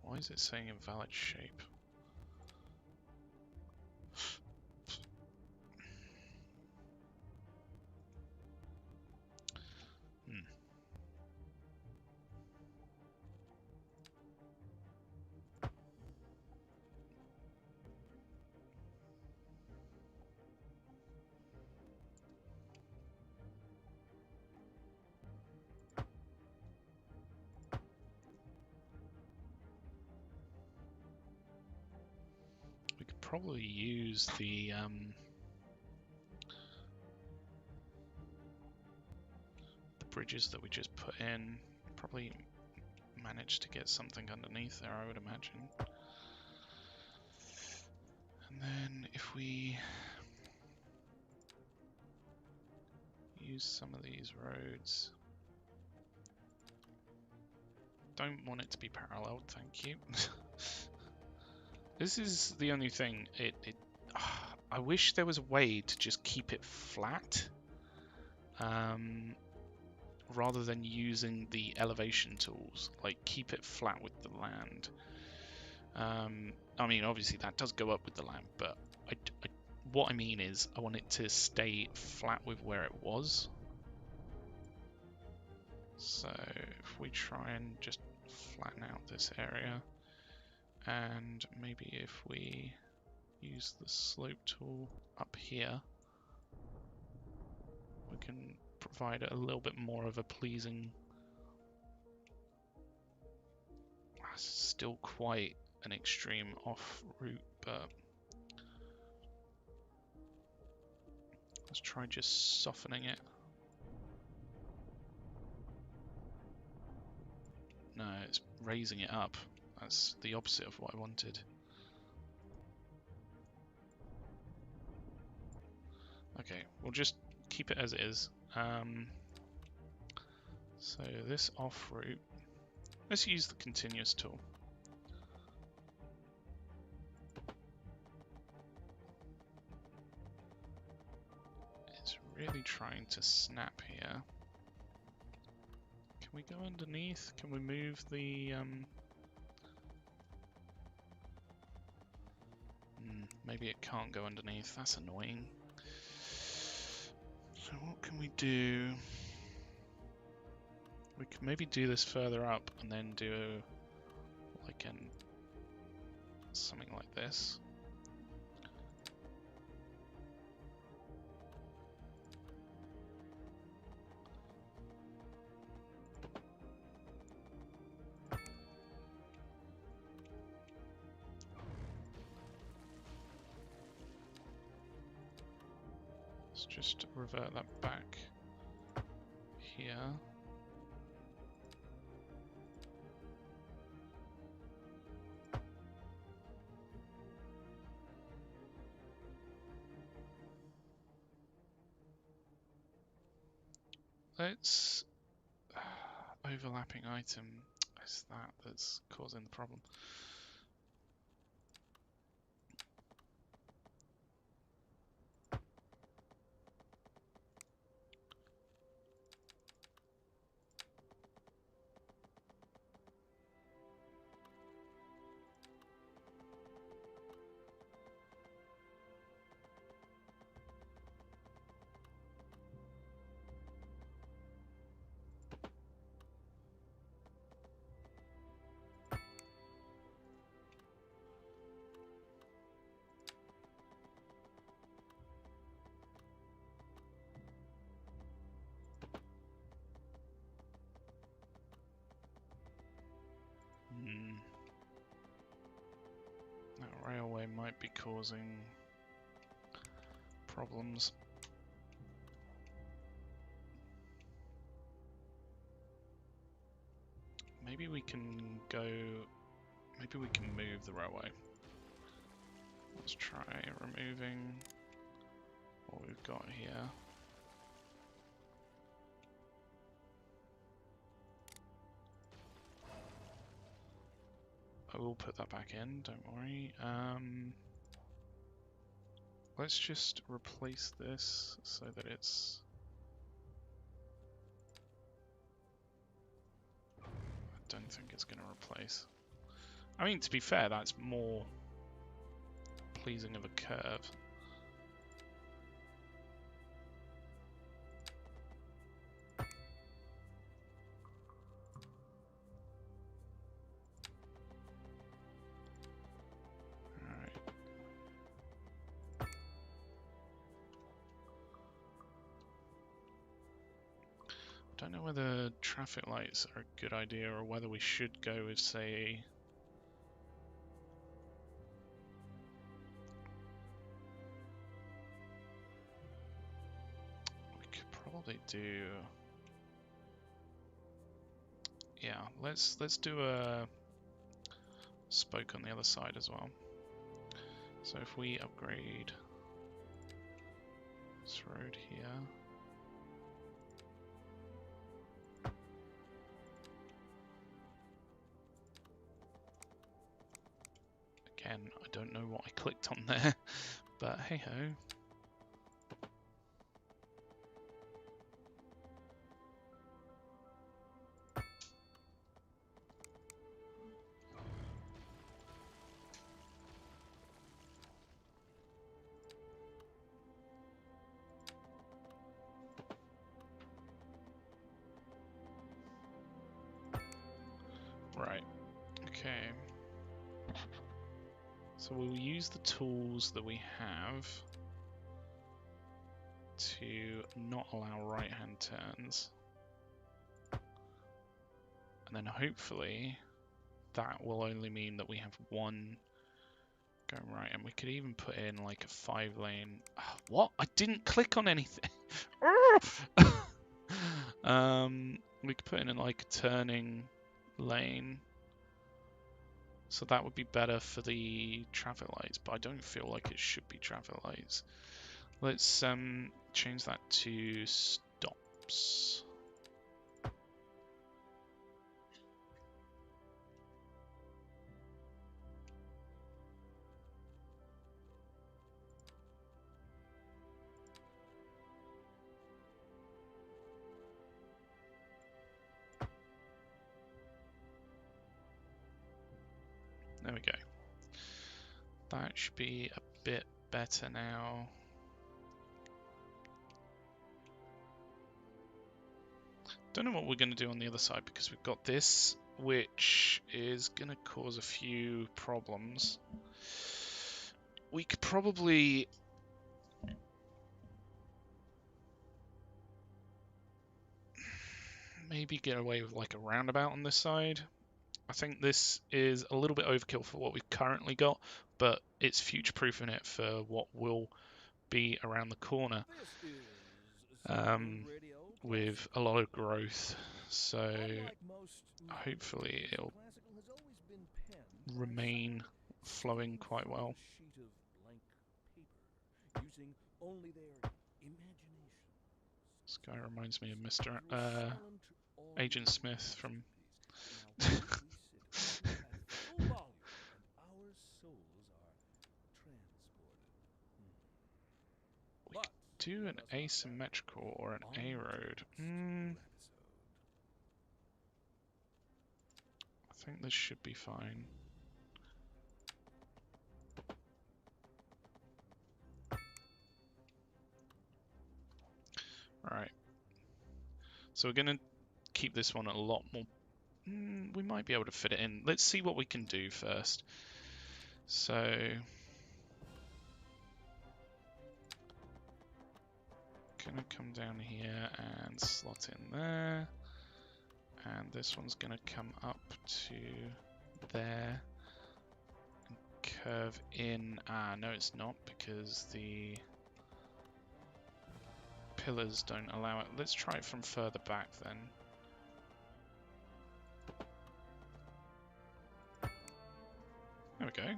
why is it saying invalid shape? We could probably use the bridges that we just put in. Probably manage to get something underneath there, I would imagine. And then if we use some of these roads, don't want it to be parallel, thank you. This is the only thing. I wish there was a way to just keep it flat, rather than using the elevation tools. Like keep it flat with the land. I mean, obviously that does go up with the land, but what I mean is I want it to stay flat with where it was. So if we try and just flatten out this area, and maybe if we use the slope tool up here, we can provide a little bit more of a pleasing, still quite an extreme off route, but let's try just softening it. No, it's raising it up. That's the opposite of what I wanted. Okay, we'll just keep it as it is. So this off route, let's use the continuous tool. It's really trying to snap here. Can we go underneath? Can we move the maybe it can't go underneath. That's annoying. So what can we do? We could maybe do this further up and then do like something like this. Let's just revert that back here. let's overlapping item. It's that that's causing the problem. Hmm. That railway might be causing problems. Maybe we can go. Maybe we can move the railway. Let's try removing what we've got here. I will put that back in, don't worry. Let's just replace this so that it's... I don't think it's going to replace. I mean, to be fair, that's more pleasing of a curve. I don't know whether traffic lights are a good idea or whether we should go with, say, we could probably do, yeah, let's do a spoke on the other side as well. So if we upgrade this road here, again, I don't know what I clicked on there, but hey ho. Right, okay. So we'll use the tools that we have to not allow right-hand turns. And then hopefully that will only mean that we have one going right. And we could even put in like a 5-lane... What? I didn't click on anything! We could put in like a turning lane. So that would be better for the traffic lights, but I don't feel like it should be traffic lights. Let's change that to stops. There we go. That should be a bit better now. Don't know what we're going to do on the other side because we've got this, which is going to cause a few problems. We could probably... maybe get away with like a roundabout on this side. I think this is a little bit overkill for what we've currently got, but it's future-proofing it for what will be around the corner with a lot of growth. So hopefully it'll remain flowing quite well. This guy reminds me of Mr. Silent Agent audio Smith from. masterpiece. Now, when we sit at full volume and our souls are transported. We But could do an let us not rest asymmetrical or an on A to the road. next episode. I think this should be fine. Alright. So we're going to keep this one a lot more. We might be able to fit it in. Let's see what we can do first. So gonna come down here and slot in there. And this one's gonna come up to there and curve in. Ah, no it's not, because the pillars don't allow it. Let's try it from further back then. There we go.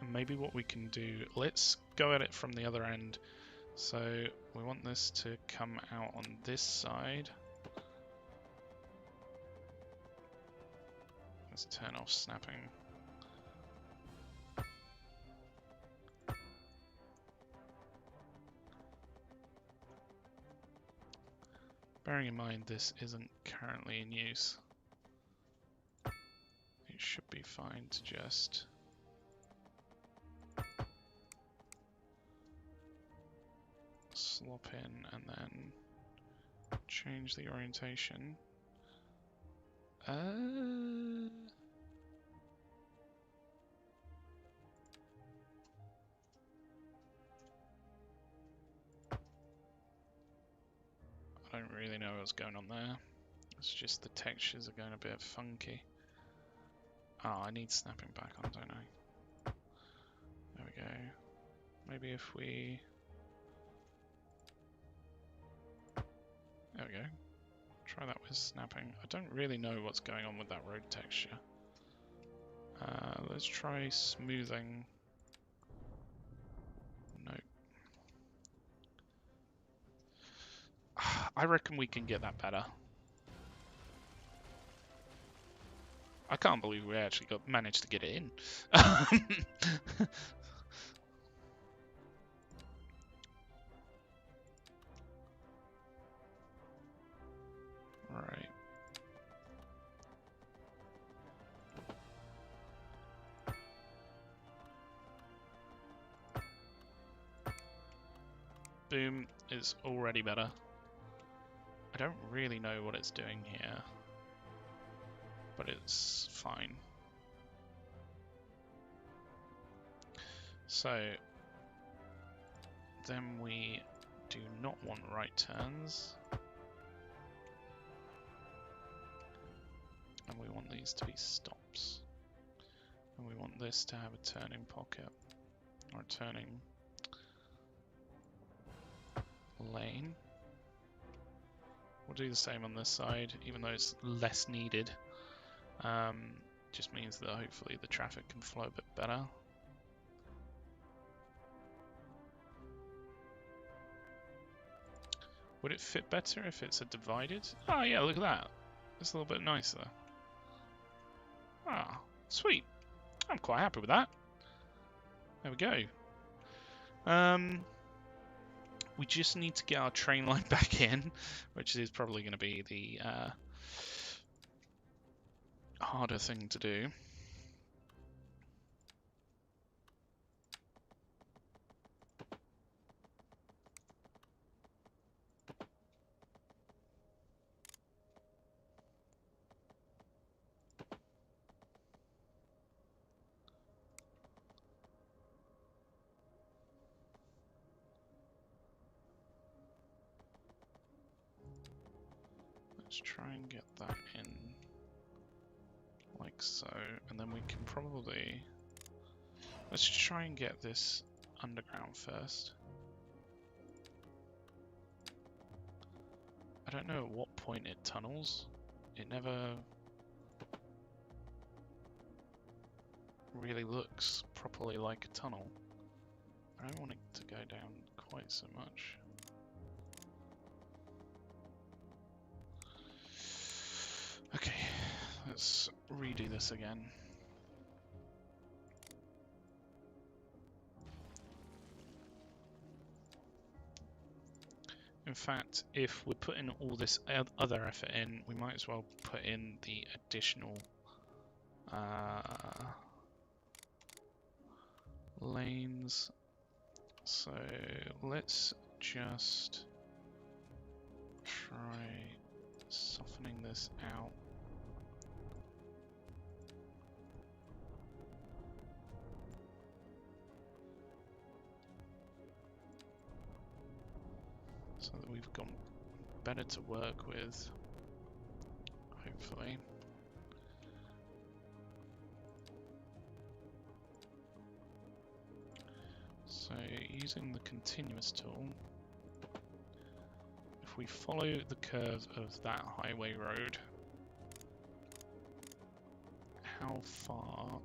And maybe what we can do, let's go at it from the other end. So we want this to come out on this side. Let's turn off snapping. Bearing in mind this isn't currently in use, it should be fine to just slop in and then change the orientation. I don't really know what's going on there. It's just the textures are going a bit funky. Oh, I need snapping back on, don't I? There we go. Maybe if we... There we go. Try that with snapping. I don't really know what's going on with that road texture. Let's try smoothing. Nope. I reckon we can get that better. I can't believe we actually managed to get it in. Right. Boom is already better. I don't really know what it's doing here, but it's fine. So then we do not want right turns, and we want these to be stops, and we want this to have a turning pocket or a turning lane. We'll do the same on this side, even though it's less needed. Just means that hopefully the traffic can flow a bit better. Would it fit better if it's a divided? Oh yeah, look at that. It's a little bit nicer. Ah, sweet. I'm quite happy with that. There we go. We just need to get our train line back in, which is probably going to be the harder thing to do. Let's try and get that in like so, and then we can probably... Let's just try and get this underground first. I don't know at what point it tunnels. It never really looks properly like a tunnel. I don't want it to go down quite so much. Okay, let's redo this again. In fact, if we're putting all this other effort in, we might as well put in the additional lanes. So let's just try softening this out. So that we've got better to work with, hopefully. So using the continuous tool, if we follow the curve of that highway road, how far?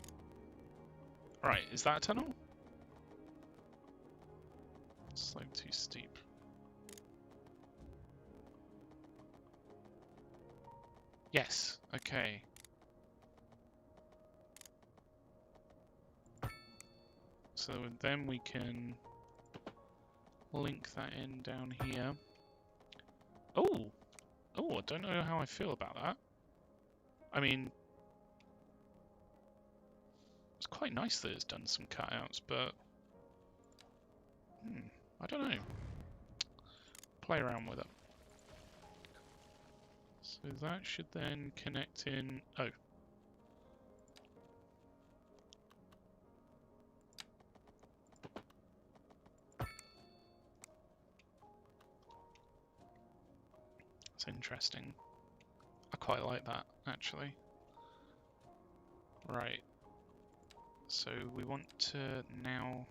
Right, is that a tunnel? It's like too steep. Yes, okay. So then we can link that in down here. Oh! Oh, I don't know how I feel about that. I mean, it's quite nice that it's done some cutouts, but I don't know. Play around with it. So that should then connect in. Oh. It's interesting. I quite like that, actually. Right. So we want to now...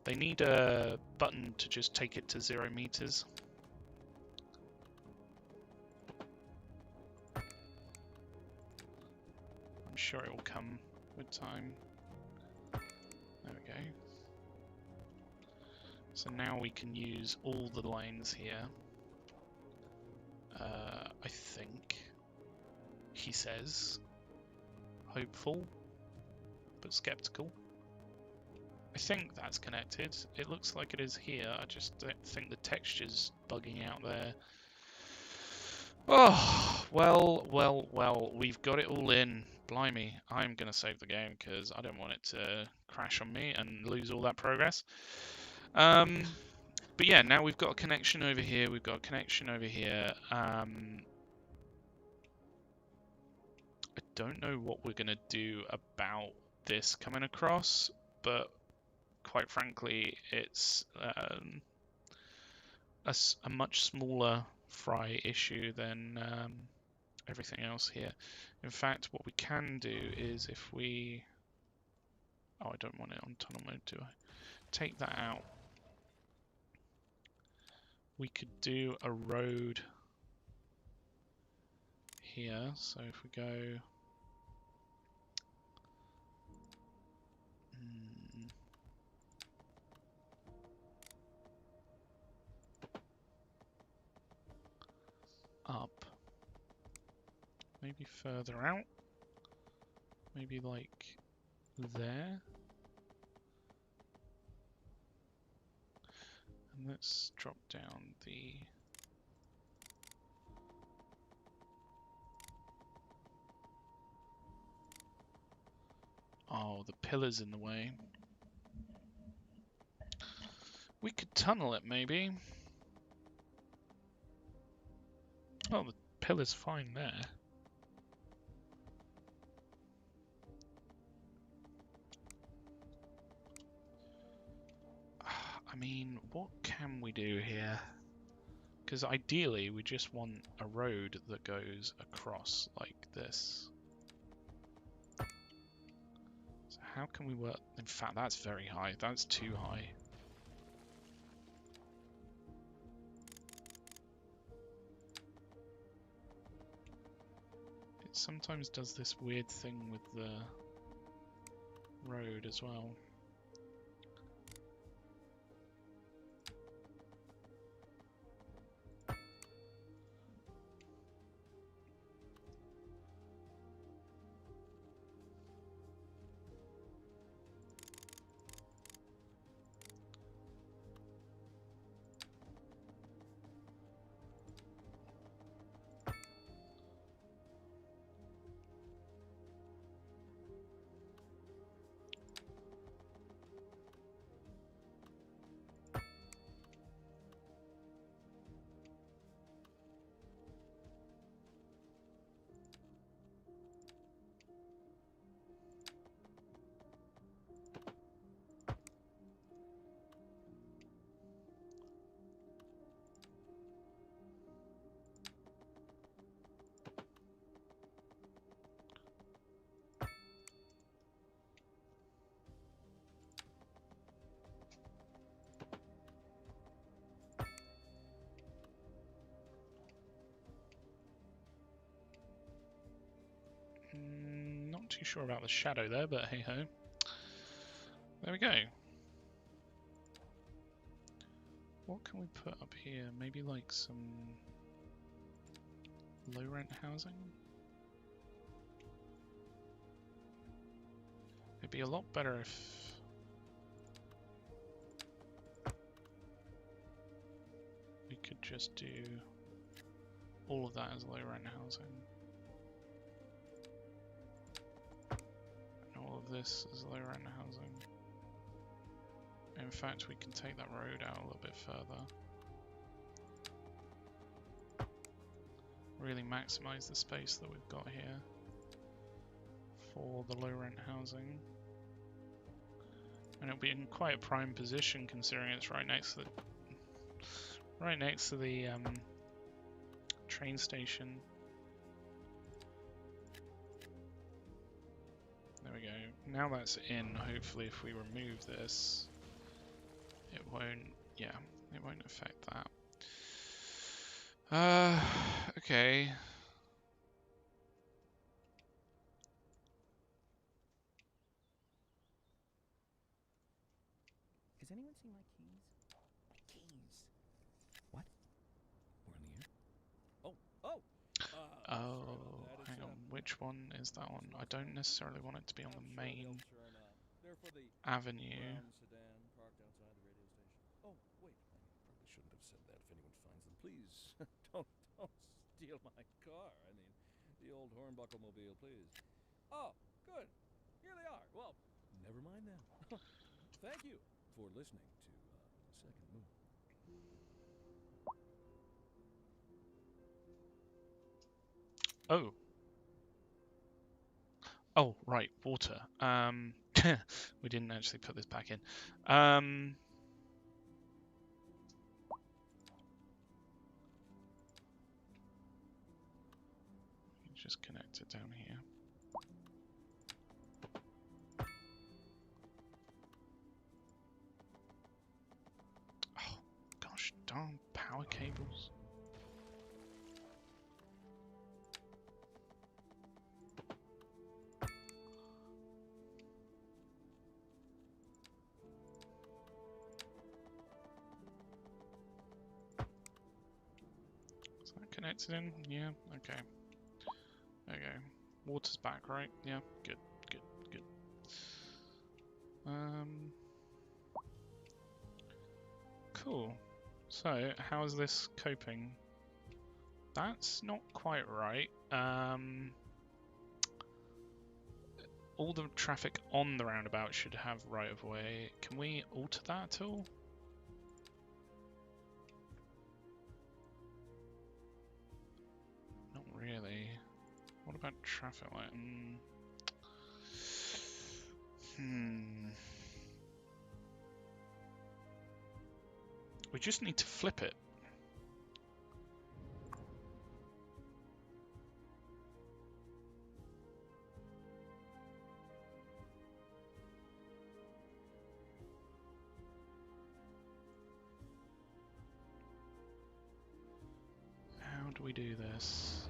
They need a button to just take it to 0 meters. I'm sure it will come with time. There we go. So now we can use all the lines here. I think, he says, hopeful, but skeptical. I think that's connected. It looks like it is here. I just don't think the texture's bugging out there. Oh, well, we've got it all in. Blimey, I'm going to save the game because I don't want it to crash on me and lose all that progress. But yeah, now we've got a connection over here. We've got a connection over here. I don't know what we're going to do about this coming across, but quite frankly, it's a much smaller fry issue than everything else here. In fact, what we can do is if we... Oh, I don't want it on tunnel mode, do I? Take that out. We could do a road here. So if we go... up. Maybe further out. Maybe like there. And let's drop down the... Oh, the pillar's in the way. We could tunnel it, maybe. Oh, the pillar's fine there. I mean, what can we do here? Because ideally, we just want a road that goes across like this. So how can we work? In fact, that's very high. That's too high. It sometimes does this weird thing with the road as well. too sure about the shadow there, but hey ho. There we go. What can we put up here? Maybe like some low rent housing? It'd be a lot better if we could just do all of that as low rent housing. And all of this as low rent housing. In fact, we can take that road out a little bit further. Really maximize the space that we've got here for the low rent housing. And it'll be in quite a prime position considering it's right next to the train station. There we go. Now that's in, hopefully if we remove this, it won't, yeah, it won't affect that. Okay. Has anyone seen my keys? My keys. What? We're in the air? Oh, oh! Oh, hang on, which one is that one? I don't necessarily want it to be on the main They're for the avenue. brown sedan parked outside the radio station. Oh, wait, I probably shouldn't have said that. If anyone finds them, please don't steal my car. I mean, the old hornbuckle mobile, please. Oh, good. Here they are. Well, never mind then. Thank you for listening to Second Moon. Oh. Oh, right, water. We didn't actually put this back in. Just connect it down here. Oh, gosh darn power cables. Is that connected in? Yeah, okay. There you go. Water's back, right? Yeah, good, good, good. Cool. So, how's this coping? That's not quite right. All the traffic on the roundabout should have right of way. Can we alter that at all? Not really. What about traffic light? We just need to flip it. How do we do this?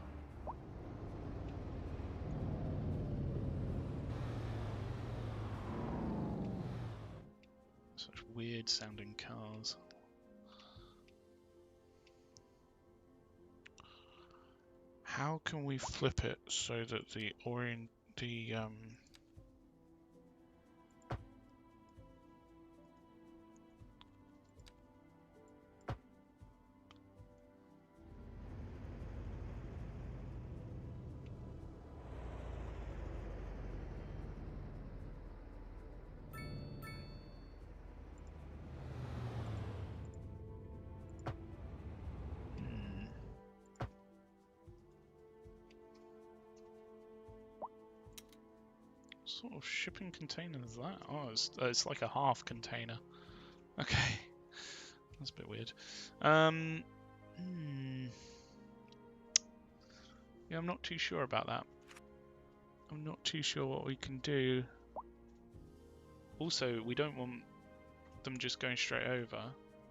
Such weird sounding cars. How can we flip it so that the sort of shipping container is that? Oh, it's like a half container. Okay, that's a bit weird. Yeah, I'm not too sure about that. I'm not too sure what we can do. Also, we don't want them just going straight over,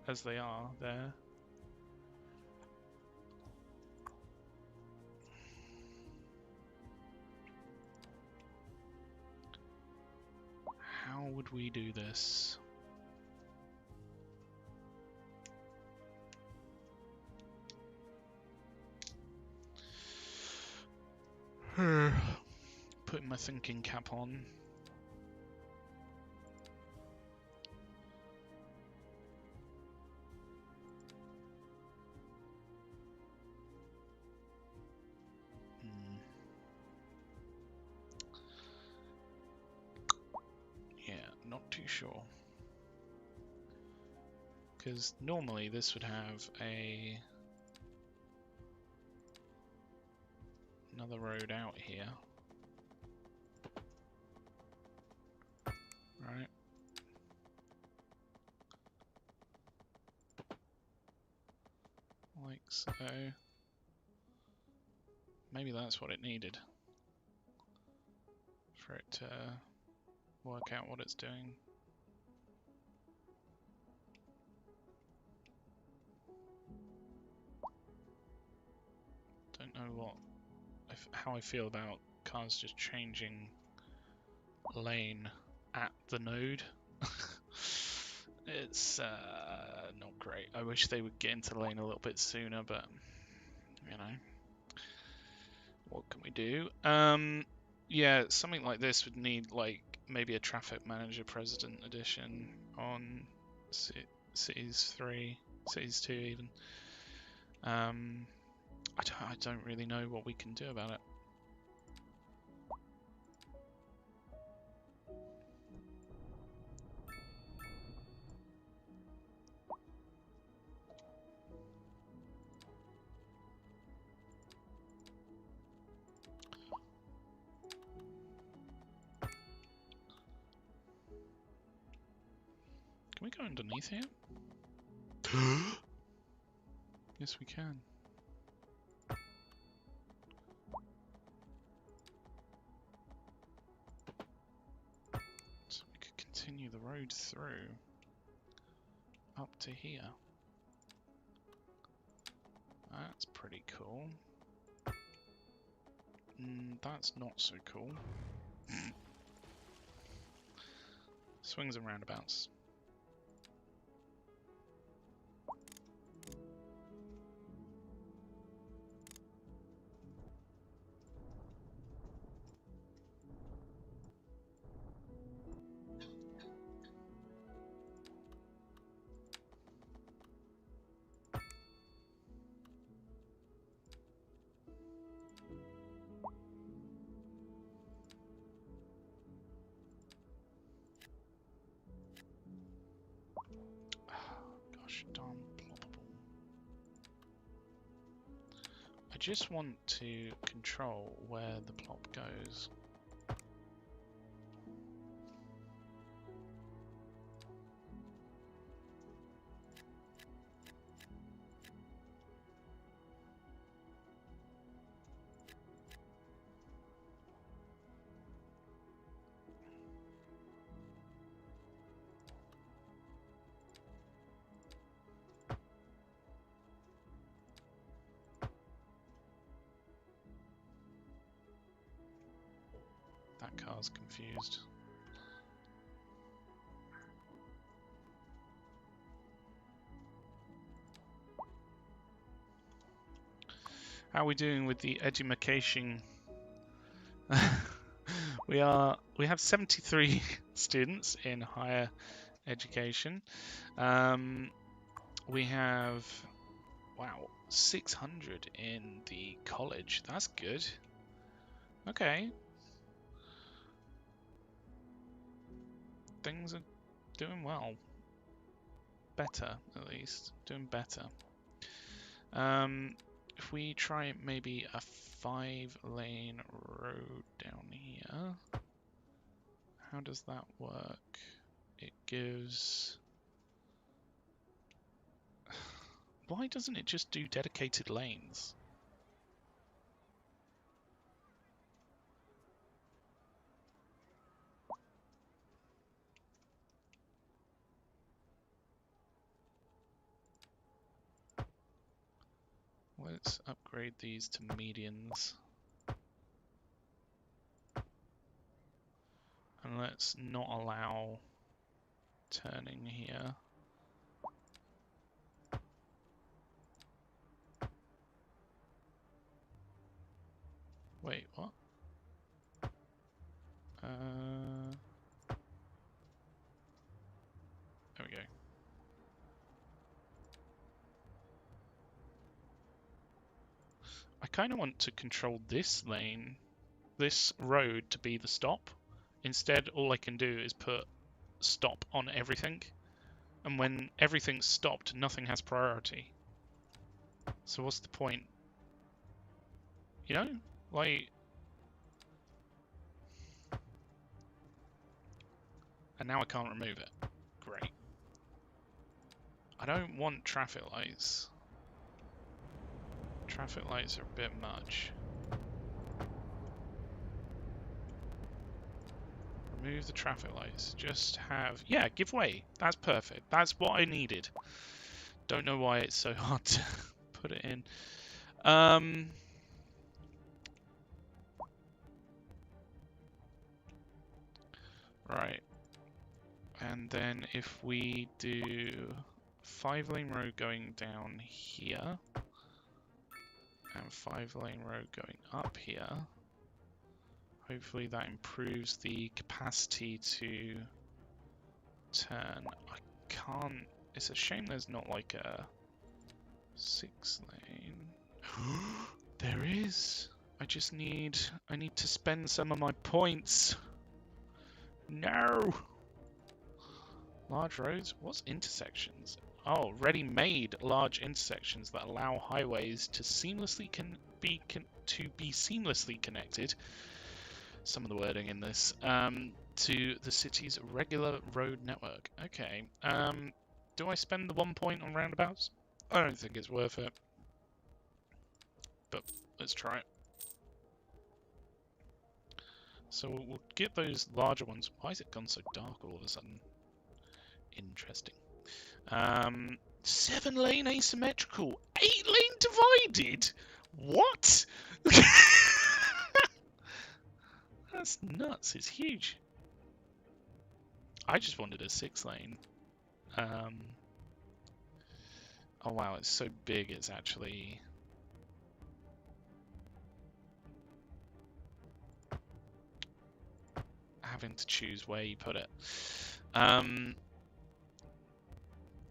as they are there. How would we do this? Putting my thinking cap on. Yeah, not too sure. Because normally this would have another road out here. Right. Like so. Maybe that's what it needed. For it to work out what it's doing. Don't know how I feel about cars just changing lane at the node. It's not great. I wish they would get into lane a little bit sooner, but you know, what can we do? Yeah, something like this would need like maybe a traffic manager president edition on Cities 3, Cities 2 even. I don't really know what we can do about it. Can we go underneath here? Yes, we can. So we could continue the road through up to here. That's pretty cool. That's not so cool. Swings and roundabouts. Gosh darn ploppable. I just want to control where the plop goes. That car's confused. How are we doing with the Edumacation? We have 73 students in higher education. We have, wow, 600 in the college. That's good. Okay. Things are doing well. Better, at least. Doing better. If we try maybe a 5-lane road down here, how does that work? It gives... Why doesn't it just do dedicated lanes? Let's upgrade these to medians. And And let's not allow turning here. Wait, what? There we go. I kind of want to control this lane, this road to be the stop. Instead, all I can do is put stop on everything. And when everything's stopped, nothing has priority. So what's the point? You know? Like... And now I can't remove it. Great. I don't want traffic lights. Traffic lights are a bit much. Remove the traffic lights. Just have... Yeah, give way. That's perfect. That's what I needed. Don't know why it's so hard to put it in. Right. And then if we do 5-lane road going down here and 5-lane road going up here, hopefully that improves the capacity to turn. I can't... It's a shame there's not like a 6-lane. There is! I need to spend some of my points. No! Large roads? What's intersections? Oh, ready-made large intersections that allow highways to seamlessly be seamlessly connected. Some of the wording in this to the city's regular road network. Okay. Do I spend the 1 point on roundabouts? I don't think it's worth it. But let's try it. So we'll get those larger ones. Why has it gone so dark all of a sudden? Interesting. 7-lane asymmetrical, 8-lane divided. What? That's nuts. It's huge. I just wanted a 6-lane. Oh wow, it's so big. It's actually having to choose where you put it.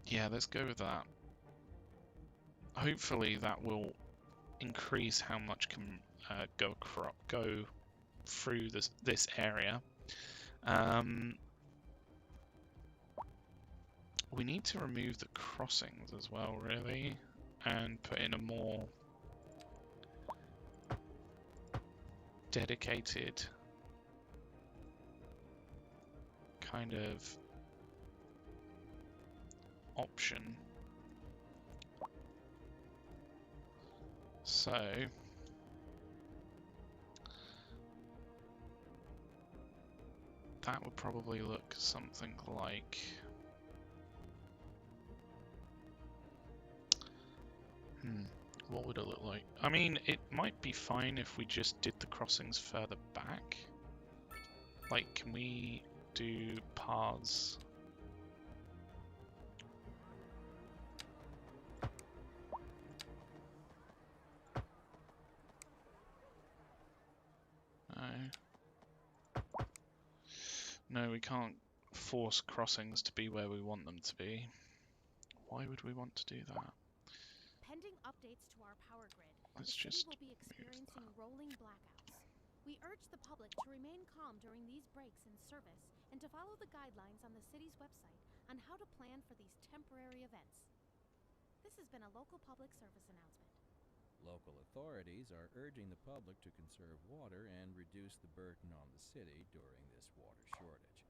Yeah, let's go with that. Hopefully that will increase how much can go through this area. We need to remove the crossings as well, really, and put in a more dedicated kind of option. So that would probably look something like what would it look like? I mean, it might be fine if we just did the crossings further back. Like, can we do paths? No, we can't force crossings to be where we want them to be. Why would we want to do that? Pending updates to our power grid, Let's the city just will be experiencing rolling blackouts. We urge the public to remain calm during these breaks in service and to follow the guidelines on the city's website on how to plan for these temporary events. This has been a local public service announcement. Local authorities are urging the public to conserve water and reduce the burden on the city during this water shortage.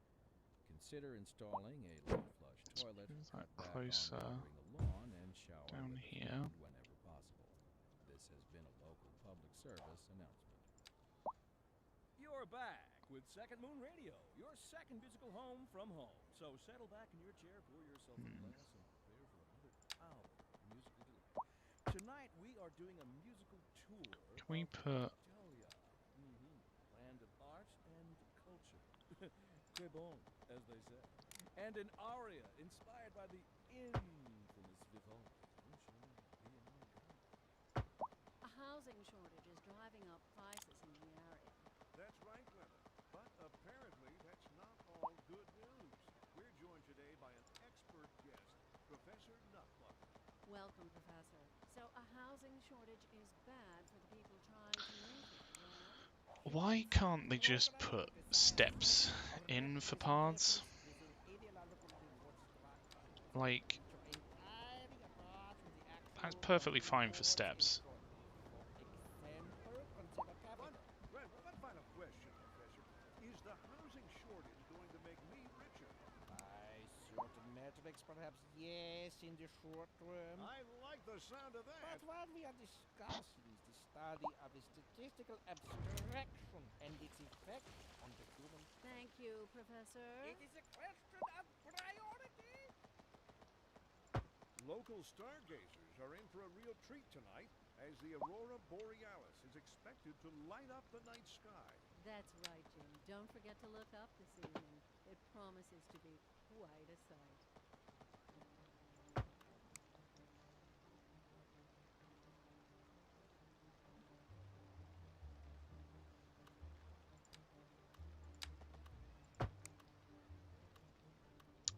Consider installing a low flush toilet, move that back closer on watering the lawn, and shower down with a here. friend whenever possible. This has been a local public service announcement. You're back with Second Moon Radio, your second musical home from home. So settle back in your chair, pour yourself a glass, and prepare for another hour of musical delight. Tonight we are doing a musical tour. Can we of put... Italia, land of art and culture. c'est bon, as they say. And an aria inspired by the infamous Vivaldi. Who shall be in our guide? A housing shortage is driving up prices in the area. That's right, Glenda. But apparently that's not all good news. We're joined today by an expert guest, Professor Nutbucket. Welcome, Professor. So, a housing shortage is bad for the people trying to move here, right? Why can't they just put steps in for paths? Like, that's perfectly fine for steps. One final question, Professor. Is the housing shortage going to make me richer? By certain metrics, perhaps yes, in the short term. I like the sound of But that. what we are discussing is the study of a statistical abstraction and its effect on the human. Thank you, Professor. It is a question of priority. Local stargazers are in for a real treat tonight as the aurora borealis is expected to light up the night sky. That's right, Jim. Don't forget to look up this evening. It promises to be quite a sight.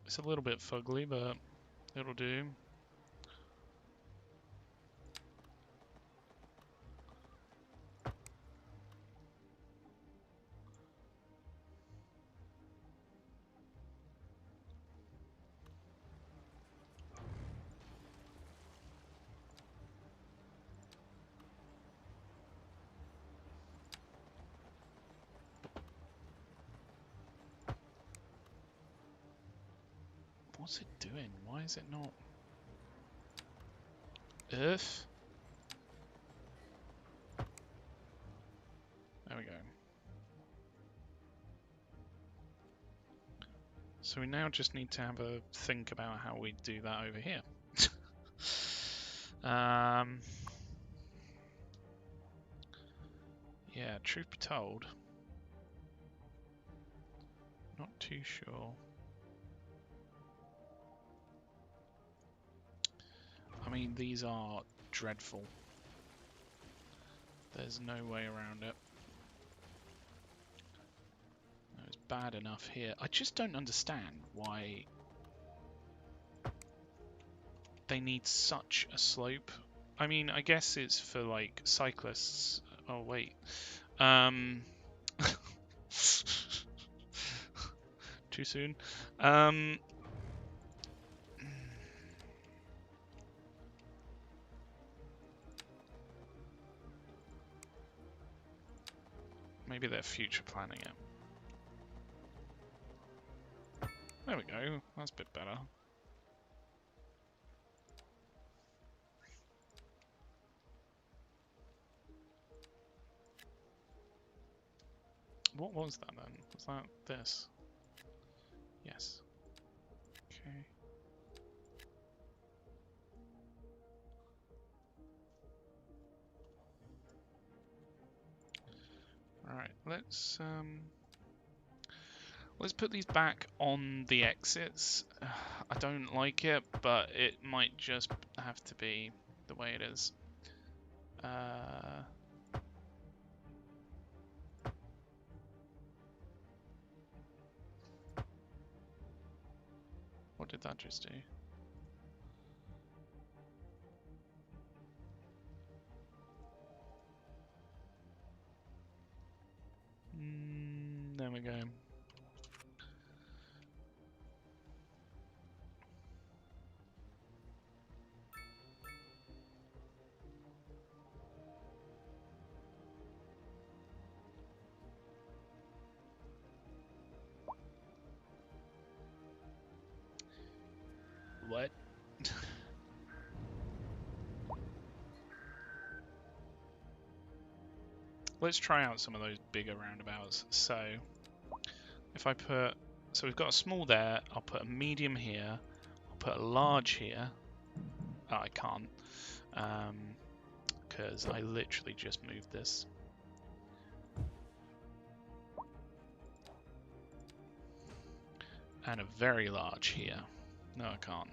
It's a little bit fugly, but it'll do. What's it doing? Why is it not? Earth? There we go. So we now just need to have a think about how we do that over here. Yeah, truth be told, not too sure. I mean, these are dreadful. There's no way around it. It's bad enough here. I just don't understand why they need such a slope. I mean, I guess it's for like cyclists. Oh wait. Too soon. Maybe they're future planning it. There we go. That's a bit better. What was that then? Was that this? Yes. Okay. Alright, let's put these back on the exits. I don't like it, but it might just have to be the way it is. What did that just do? There we go. What? Let's try out some of those bigger roundabouts. So, if I put... So we've got a small there, I'll put a medium here, I'll put a large here. Oh, I can't. Because I literally just moved this. And a very large here. No, I can't.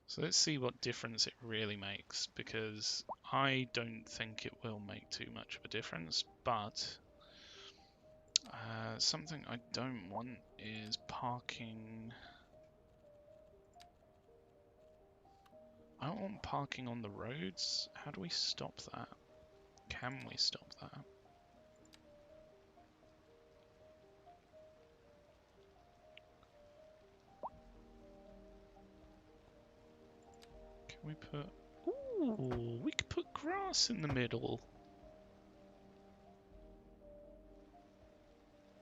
So let's see what difference it really makes, because I don't think it will make too much of a difference, but something I don't want is parking. I don't want parking on the roads. How do we stop that? Can we stop that? Can we put... Ooh, we could put grass in the middle.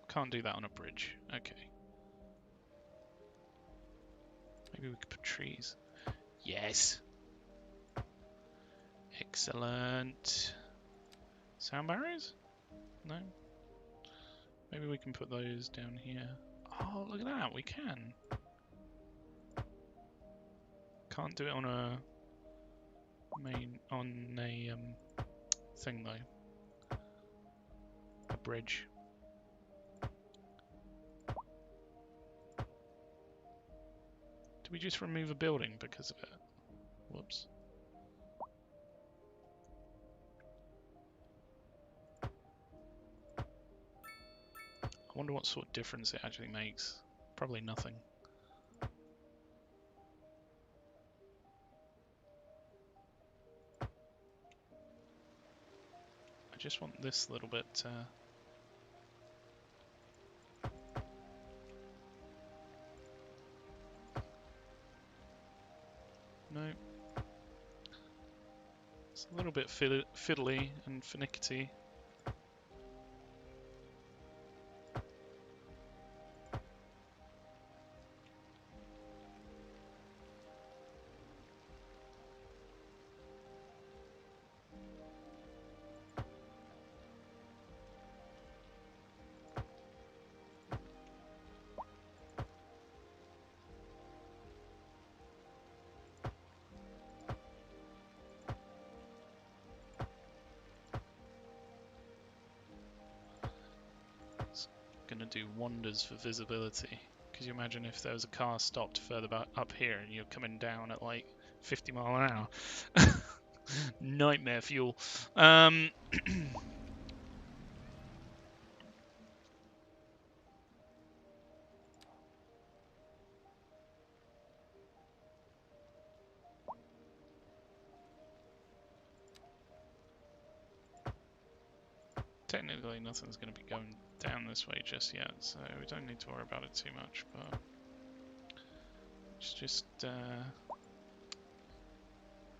Can't do that on a bridge. Okay. Maybe we could put trees. Yes! Excellent. Sound barriers? No? Maybe we can put those down here. Oh, look at that, we can. Can't do it on a thing though. A bridge. Did we just remove a building because of it? Whoops. I wonder what sort of difference it actually makes. Probably nothing. I just want this little bit no. It's a little bit fiddly and finicky. Gonna do wonders for visibility. Could you imagine if there was a car stopped further up here and you're coming down at like 50 mile an hour? Nightmare fuel. Technically nothing's going to be going down this way just yet, so we don't need to worry about it too much, but it's just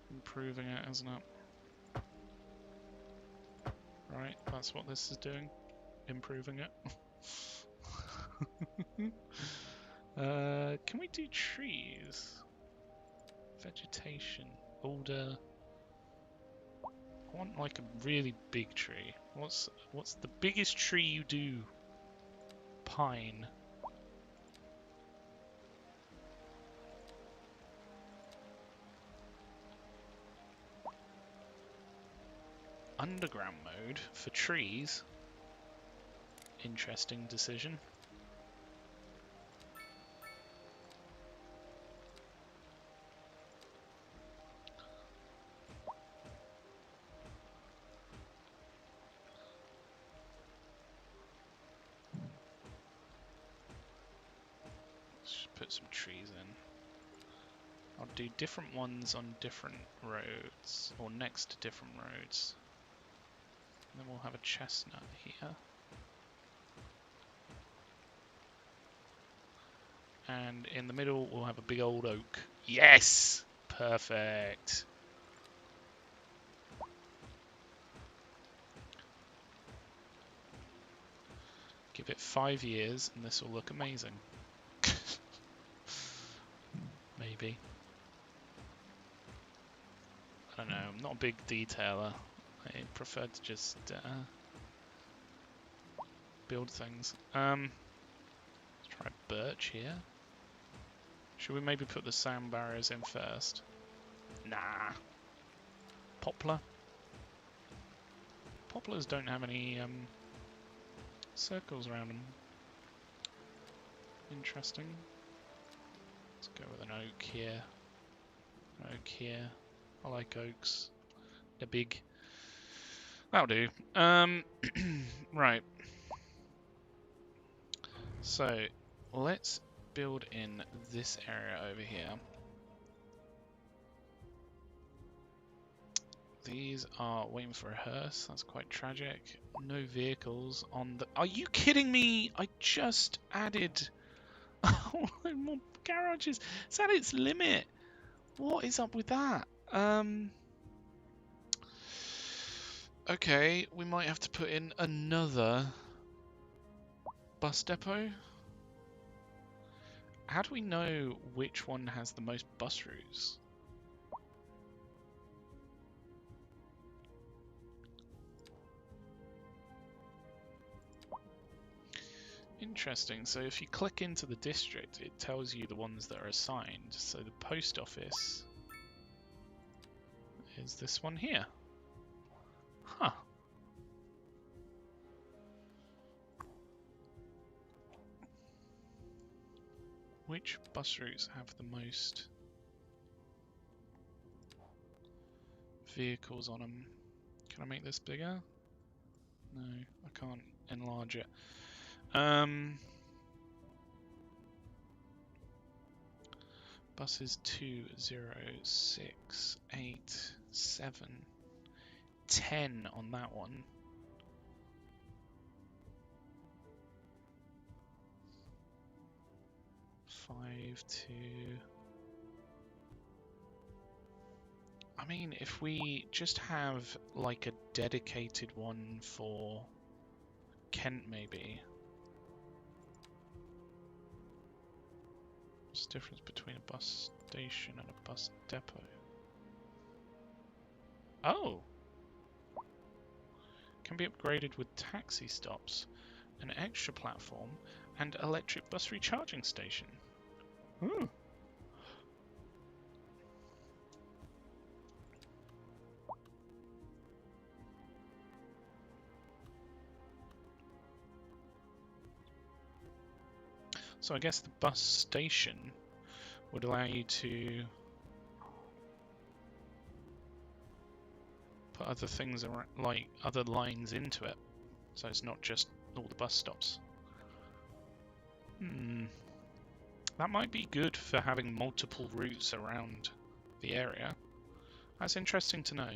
improving it, isn't it? Right, that's what this is doing. Improving it. Can we do trees? Vegetation. Older. I want like a really big tree. What's the biggest tree you do? Pine. Underground mode for trees. Interesting decision. Let's put some trees in. I'll do different ones on different roads, or next to different roads. And then we'll have a chestnut here. And in the middle we'll have a big old oak. Yes! Perfect. Give it 5 years and this will look amazing. Maybe. I don't know, I'm not a big detailer. I prefer to just build things. Let's try birch here. Should we maybe put the sound barriers in first? Nah. Poplar. Poplars don't have any circles around them. Interesting. Let's go with an oak here. An oak here. I like oaks. They're big. That'll do. Right. So let's build in this area over here. These are waiting for a hearse. That's quite tragic. No vehicles on the... Are you kidding me? I just added more garages. It's at its limit. What is up with that? Okay, we might have to put in another bus depot. How do we know which one has the most bus routes? Interesting. So if you click into the district, it tells you the ones that are assigned. So the post office is this one here. Huh. Which bus routes have the most vehicles on them? Can I make this bigger? No, I can't enlarge it. Buses 2, 0, 6, 8, 7, 10 on that one. Five, 2. I mean, if we just have like a dedicated one for Kent, maybe. What's the difference between a bus station and a bus depot? Oh! Can be upgraded with taxi stops, an extra platform, and electric bus recharging station. Ooh. So I guess the bus station would allow you to put other things around, like other lines into it, so it's not just all the bus stops. That might be good for having multiple routes around the area. That's interesting to know.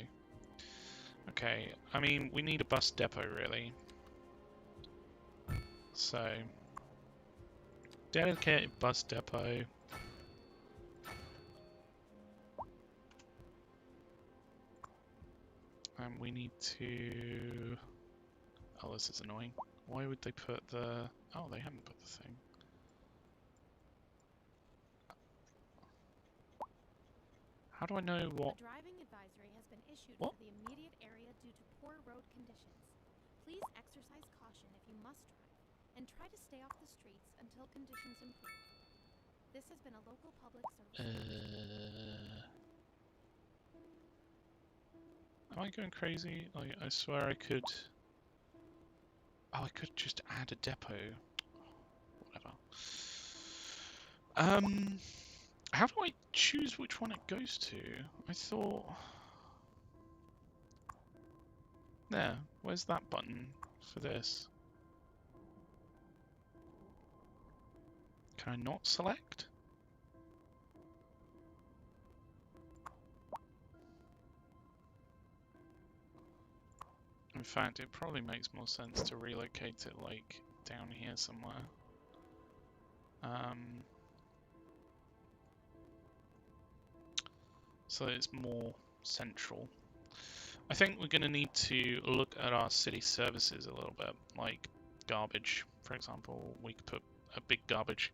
Okay, I mean, we need a bus depot really. So, dedicated bus depot. And we need to... Oh, this is annoying. Why would they put the... Oh, they haven't put the thing. How do I know what... A driving advisory has been issued What? for the immediate area due to poor road conditions. Please exercise caution if you must drive, and try to stay off the streets until conditions improve. This has been a local public service. Am I going crazy? Like, I swear I could... Oh, I could just add a depot. Whatever. How do I choose which one it goes to? I thought... There, where's that button for this? Can I not select? In fact, it probably makes more sense to relocate it like down here somewhere. So it's more central. I think we're going to need to look at our city services a little bit, like garbage, for example. We could put a big garbage.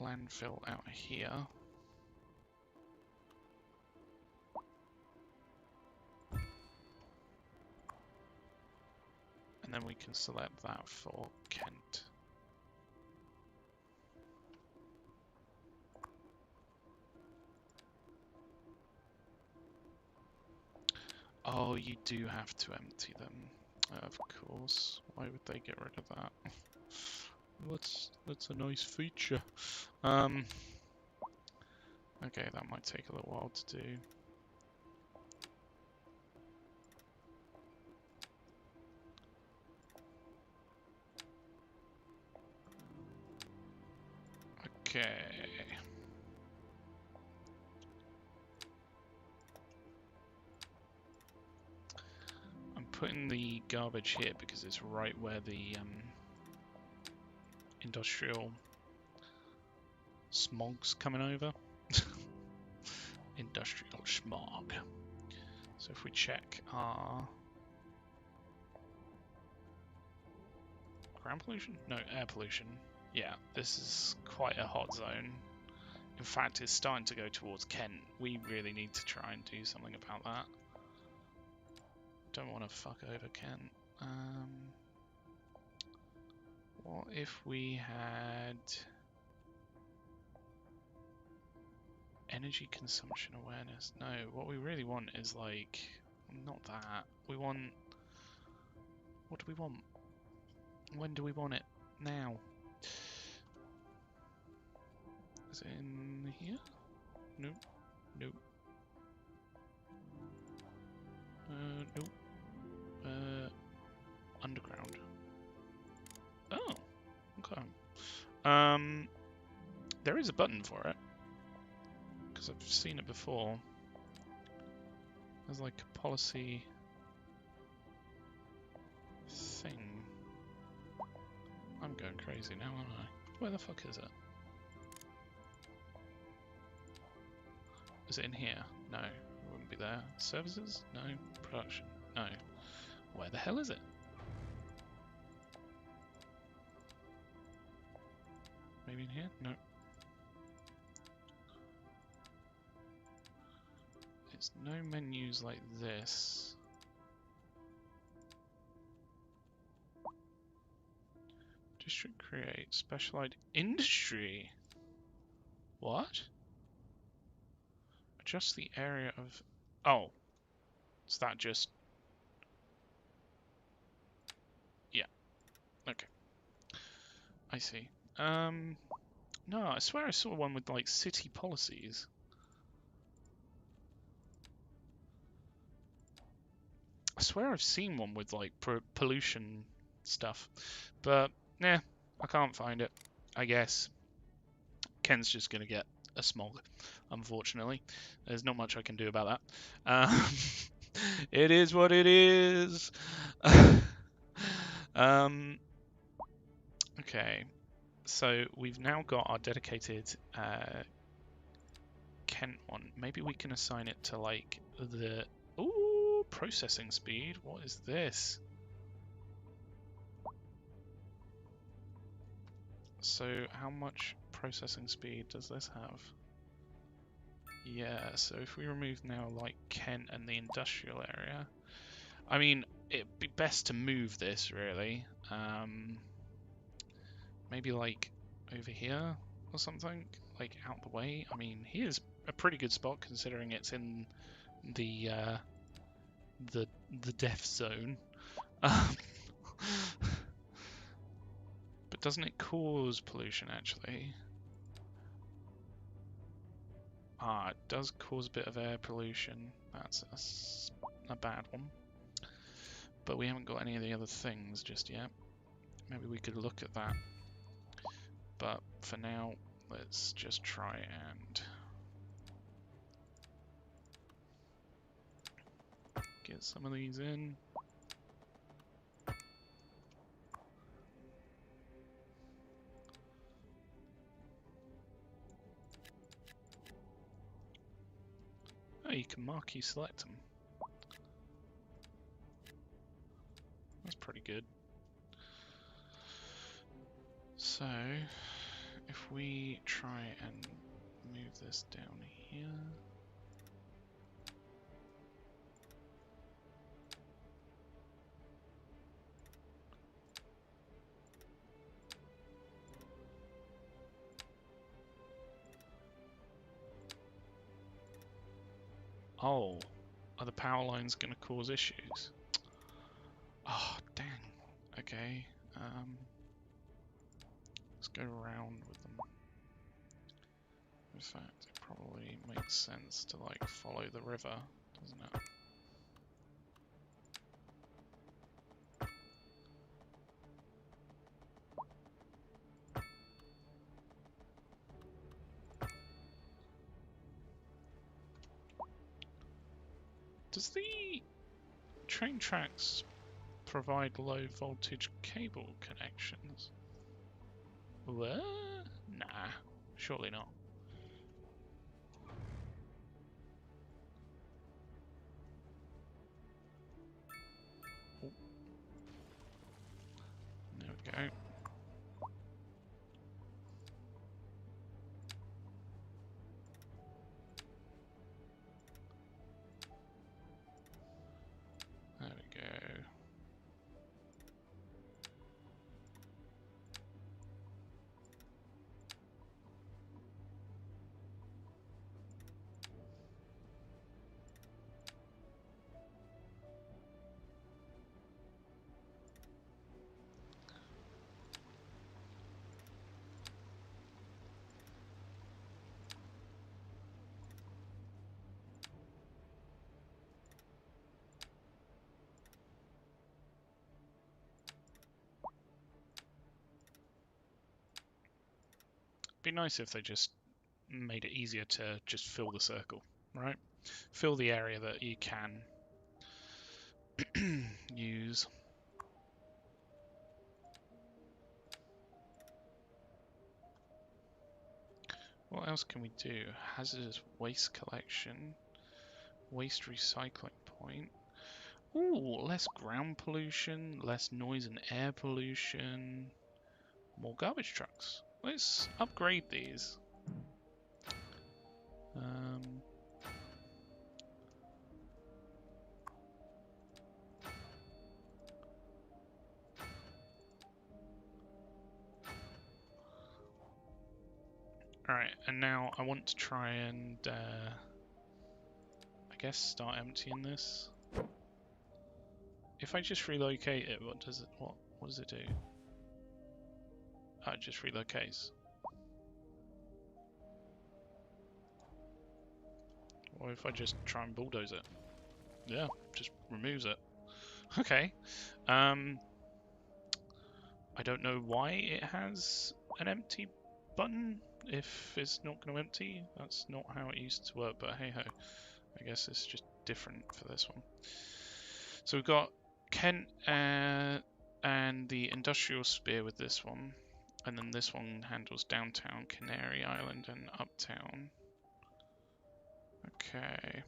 Landfill out here. And then we we can select that for Kent. Oh, you do have to empty them. Of course. Why would they get rid of that? That's a nice feature. Okay, that might take a little while to do. Okay. I'm putting the garbage here because it's right where the industrial smog's coming over. Industrial smog. So if we check our ground pollution? No, air pollution. Yeah, this is quite a hot zone. In fact, it's starting to go towards Kent. We really need to try and do something about that. Don't want to fuck over Kent. What if we had energy consumption awareness? No, what we really want is like, not that. We want, what do we want? When do we want it? Now. Is it in here? Nope. Nope. Nope. Underground. Oh, okay. There is a button for it. Because I've seen it before. There's like a policy thing. I'm going crazy now, aren't I? Where the fuck is it? Is it in here? No, it wouldn't be there. Services? No. Production? No. Where the hell is it? Maybe in here? No. It's no menus like this. District create specialized industry. What? Adjust the area of. Oh, is that just? Yeah. Okay. I see. No, I swear I saw one with like city policies. I swear I've seen one with like pollution stuff, but nah, I can't find it. I guess Ken's just gonna get a smog, unfortunately. There's not much I can do about that. It is what it is. Okay, so we've now got our dedicated Kent one. Maybe we can assign it to like the processing speed. What is this? So how much processing speed does this have? Yeah, so if we remove now like Kent and the industrial area, I mean, it'd be best to move this really. Maybe like over here or something, like out the way. I mean, here's a pretty good spot considering it's in the the death zone. But doesn't it cause pollution actually? Ah, it does cause a bit of air pollution. That's a bad one. But we haven't got any of the other things just yet. Maybe we could look at that. But for now, let's just try and get some of these in. Oh, you can marquee select them. That's pretty good. So, if we try and move this down here. Oh, are the power lines going to cause issues? Oh, dang. Okay. Let's go around with them. In fact, it probably makes sense to like follow the river, doesn't it? Does the train tracks provide low voltage cable connections? What? Nah, surely not. Oh. There we go. There we go. Be nice if they just made it easier to just fill the circle, right? Fill the area that you can use. What else can we do? Hazardous waste collection, waste recycling point. Ooh, less ground pollution, less noise and air pollution, more garbage trucks. Let's upgrade these. Alright, and now I want to try and, I guess, start emptying this. If I just relocate it, what does it do? Oh, it just relocates. Or if I just try and bulldoze it? Yeah, just removes it. Okay. I don't know why it has an empty button if it's not going to empty. That's not how it used to work, but hey ho. I guess it's just different for this one. So we've got Kent and the industrial spear with this one. And then this one handles downtown, Canary Island, and uptown. Okay.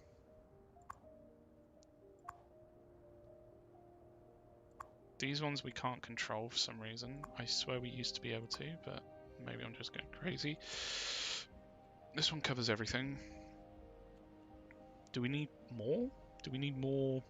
These ones we can't control for some reason. I swear we used to be able to, but maybe I'm just going crazy. This one covers everything. Do we need more? Do we need more?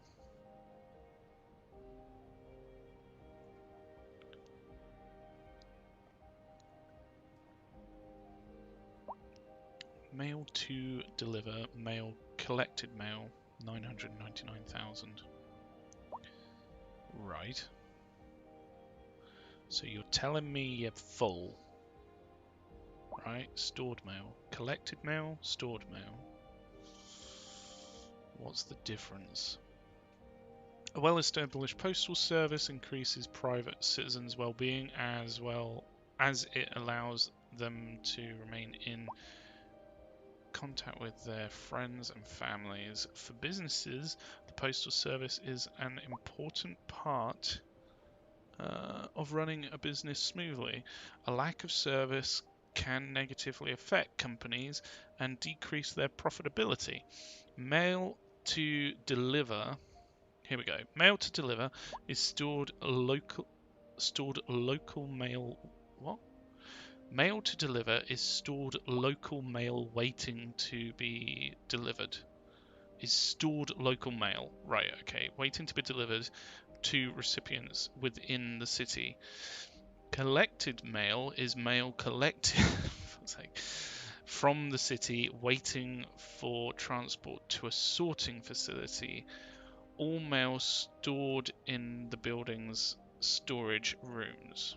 Mail to deliver, mail collected mail, 999,000. Right. So you're telling me you're full, right? Stored mail. Collected mail, stored mail. What's the difference? A well-established postal service increases private citizens' well-being as well as it allows them to remain in contact with their friends and families. For businesses, the postal service is an important part of running a business smoothly. A lack of service can negatively affect companies and decrease their profitability. Mail to deliver. Here we go. Mail to deliver is stored local mail. What? Mail to deliver is stored local mail waiting to be delivered. Is stored local mail. Right, okay. Waiting to be delivered to recipients within the city. Collected mail is mail collected from the city waiting for transport to a sorting facility. All mail stored in the building's storage rooms.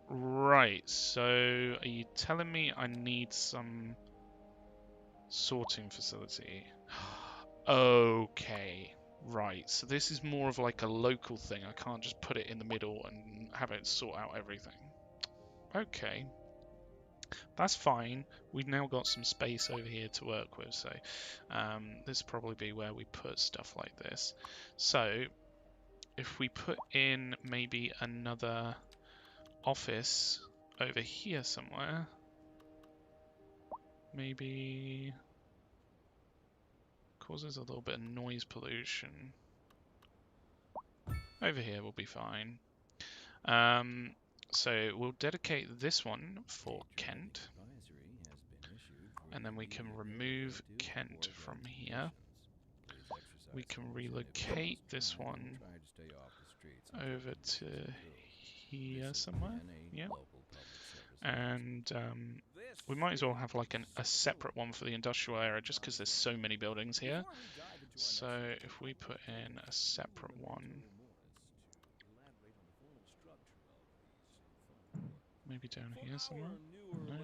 Right, so are you telling me I need some sorting facility? Okay, right, so this is more of like a local thing. I can't just put it in the middle and have it sort out everything. Okay, that's fine. We've now got some space over here to work with, so this will probably be where we put stuff like this. So if we put in maybe another office over here somewhere, maybe causes a little bit of noise pollution. Over here will be fine. So we'll dedicate this one for Kent, and then we can remove Kent from here. We can relocate this one over to here somewhere. Yeah. And we might as well have like a separate one for the industrial area, just because there's so many buildings here. So if we put in a separate one, maybe down here somewhere. No.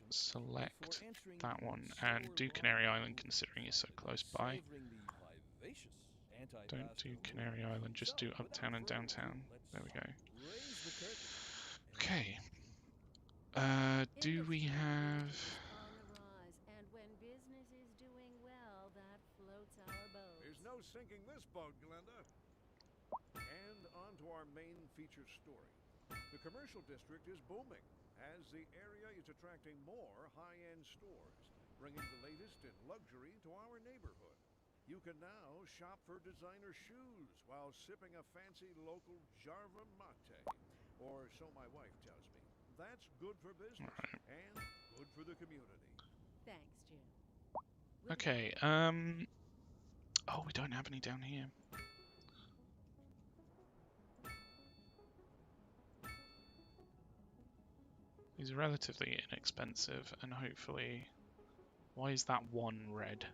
Select that one and do Canary Island, considering it's so close by. Don't do Canary Island, just do Uptown and Downtown. There we go. Okay. Do we have... On the rise, and when business is doing well, that floats our boat. There's no sinking this boat, Glenda. And on to our main feature story. The commercial district is booming, as the area is attracting more high-end stores, bringing the latest in luxury to our neighborhood. You can now shop for designer shoes while sipping a fancy local Jarva mate, or so my wife tells me. That's good for business and good for the community. Thanks, Jim. Okay, oh, we don't have any down here. These are relatively inexpensive, and hopefully... Why is that one red?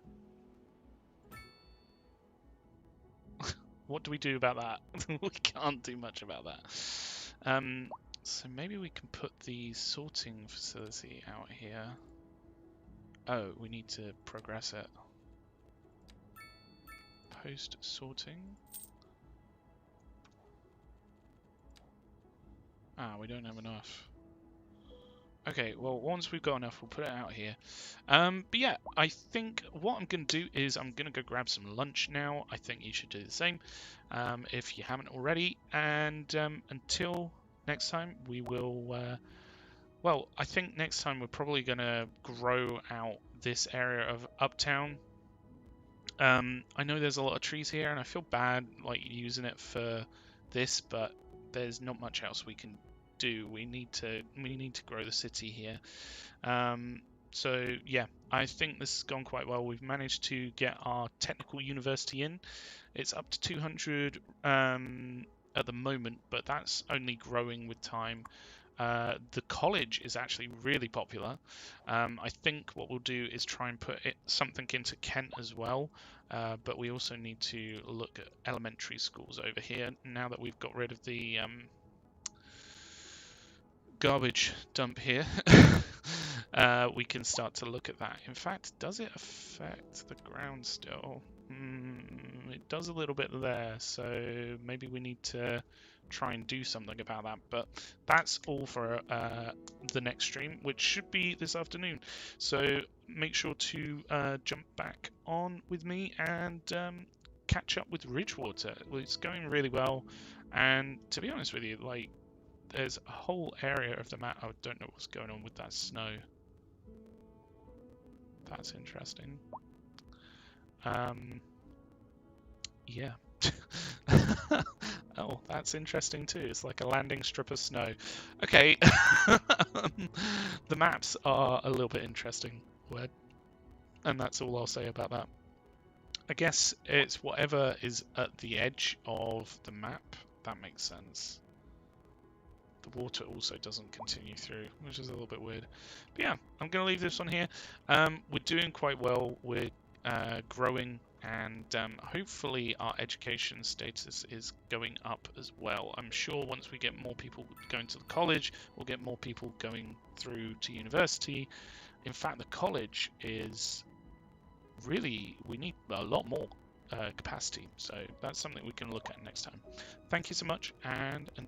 What do we do about that? We can't do much about that. So maybe we can put the sorting facility out here. Oh, we need to progress it. Post sorting. Ah, we don't have enough. Okay, well, once we've got enough, we'll put it out here. But yeah, I think what I'm going to do is I'm going to go grab some lunch now. I think you should do the same if you haven't already. And until next time, we will... well, I think next time we're probably going to grow out this area of Uptown. I know there's a lot of trees here, and I feel bad like using it for this, but there's not much else we can do. We need to grow the city here. So yeah, I think this has gone quite well. We've managed to get our technical university in. It's up to 200 at the moment, but that's only growing with time. The college is actually really popular. I think what we'll do is try and put something into Kent as well, but we also need to look at elementary schools over here now that we've got rid of the garbage dump here. We can start to look at that. In fact, does it affect the ground still? It does a little bit there, so maybe we need to try and do something about that. But that's all for the next stream, which should be this afternoon. So make sure to jump back on with me and catch up with Ridgewater. It's going really well, and to be honest with you, like, there's a whole area of the map. I don't know what's going on with that snow. That's interesting. Yeah. Oh, that's interesting too. It's like a landing strip of snow. Okay. The maps are a little bit interesting. And that's all I'll say about that. I guess it's whatever is at the edge of the map that makes sense. The water also doesn't continue through, which is a little bit weird. But yeah, I'm going to leave this one here. We're doing quite well. We're growing, and hopefully our education status is going up as well. I'm sure once we get more people going to the college, we'll get more people going through to university. In fact, the college is really, we need a lot more capacity. So that's something we can look at next time. Thank you so much, and until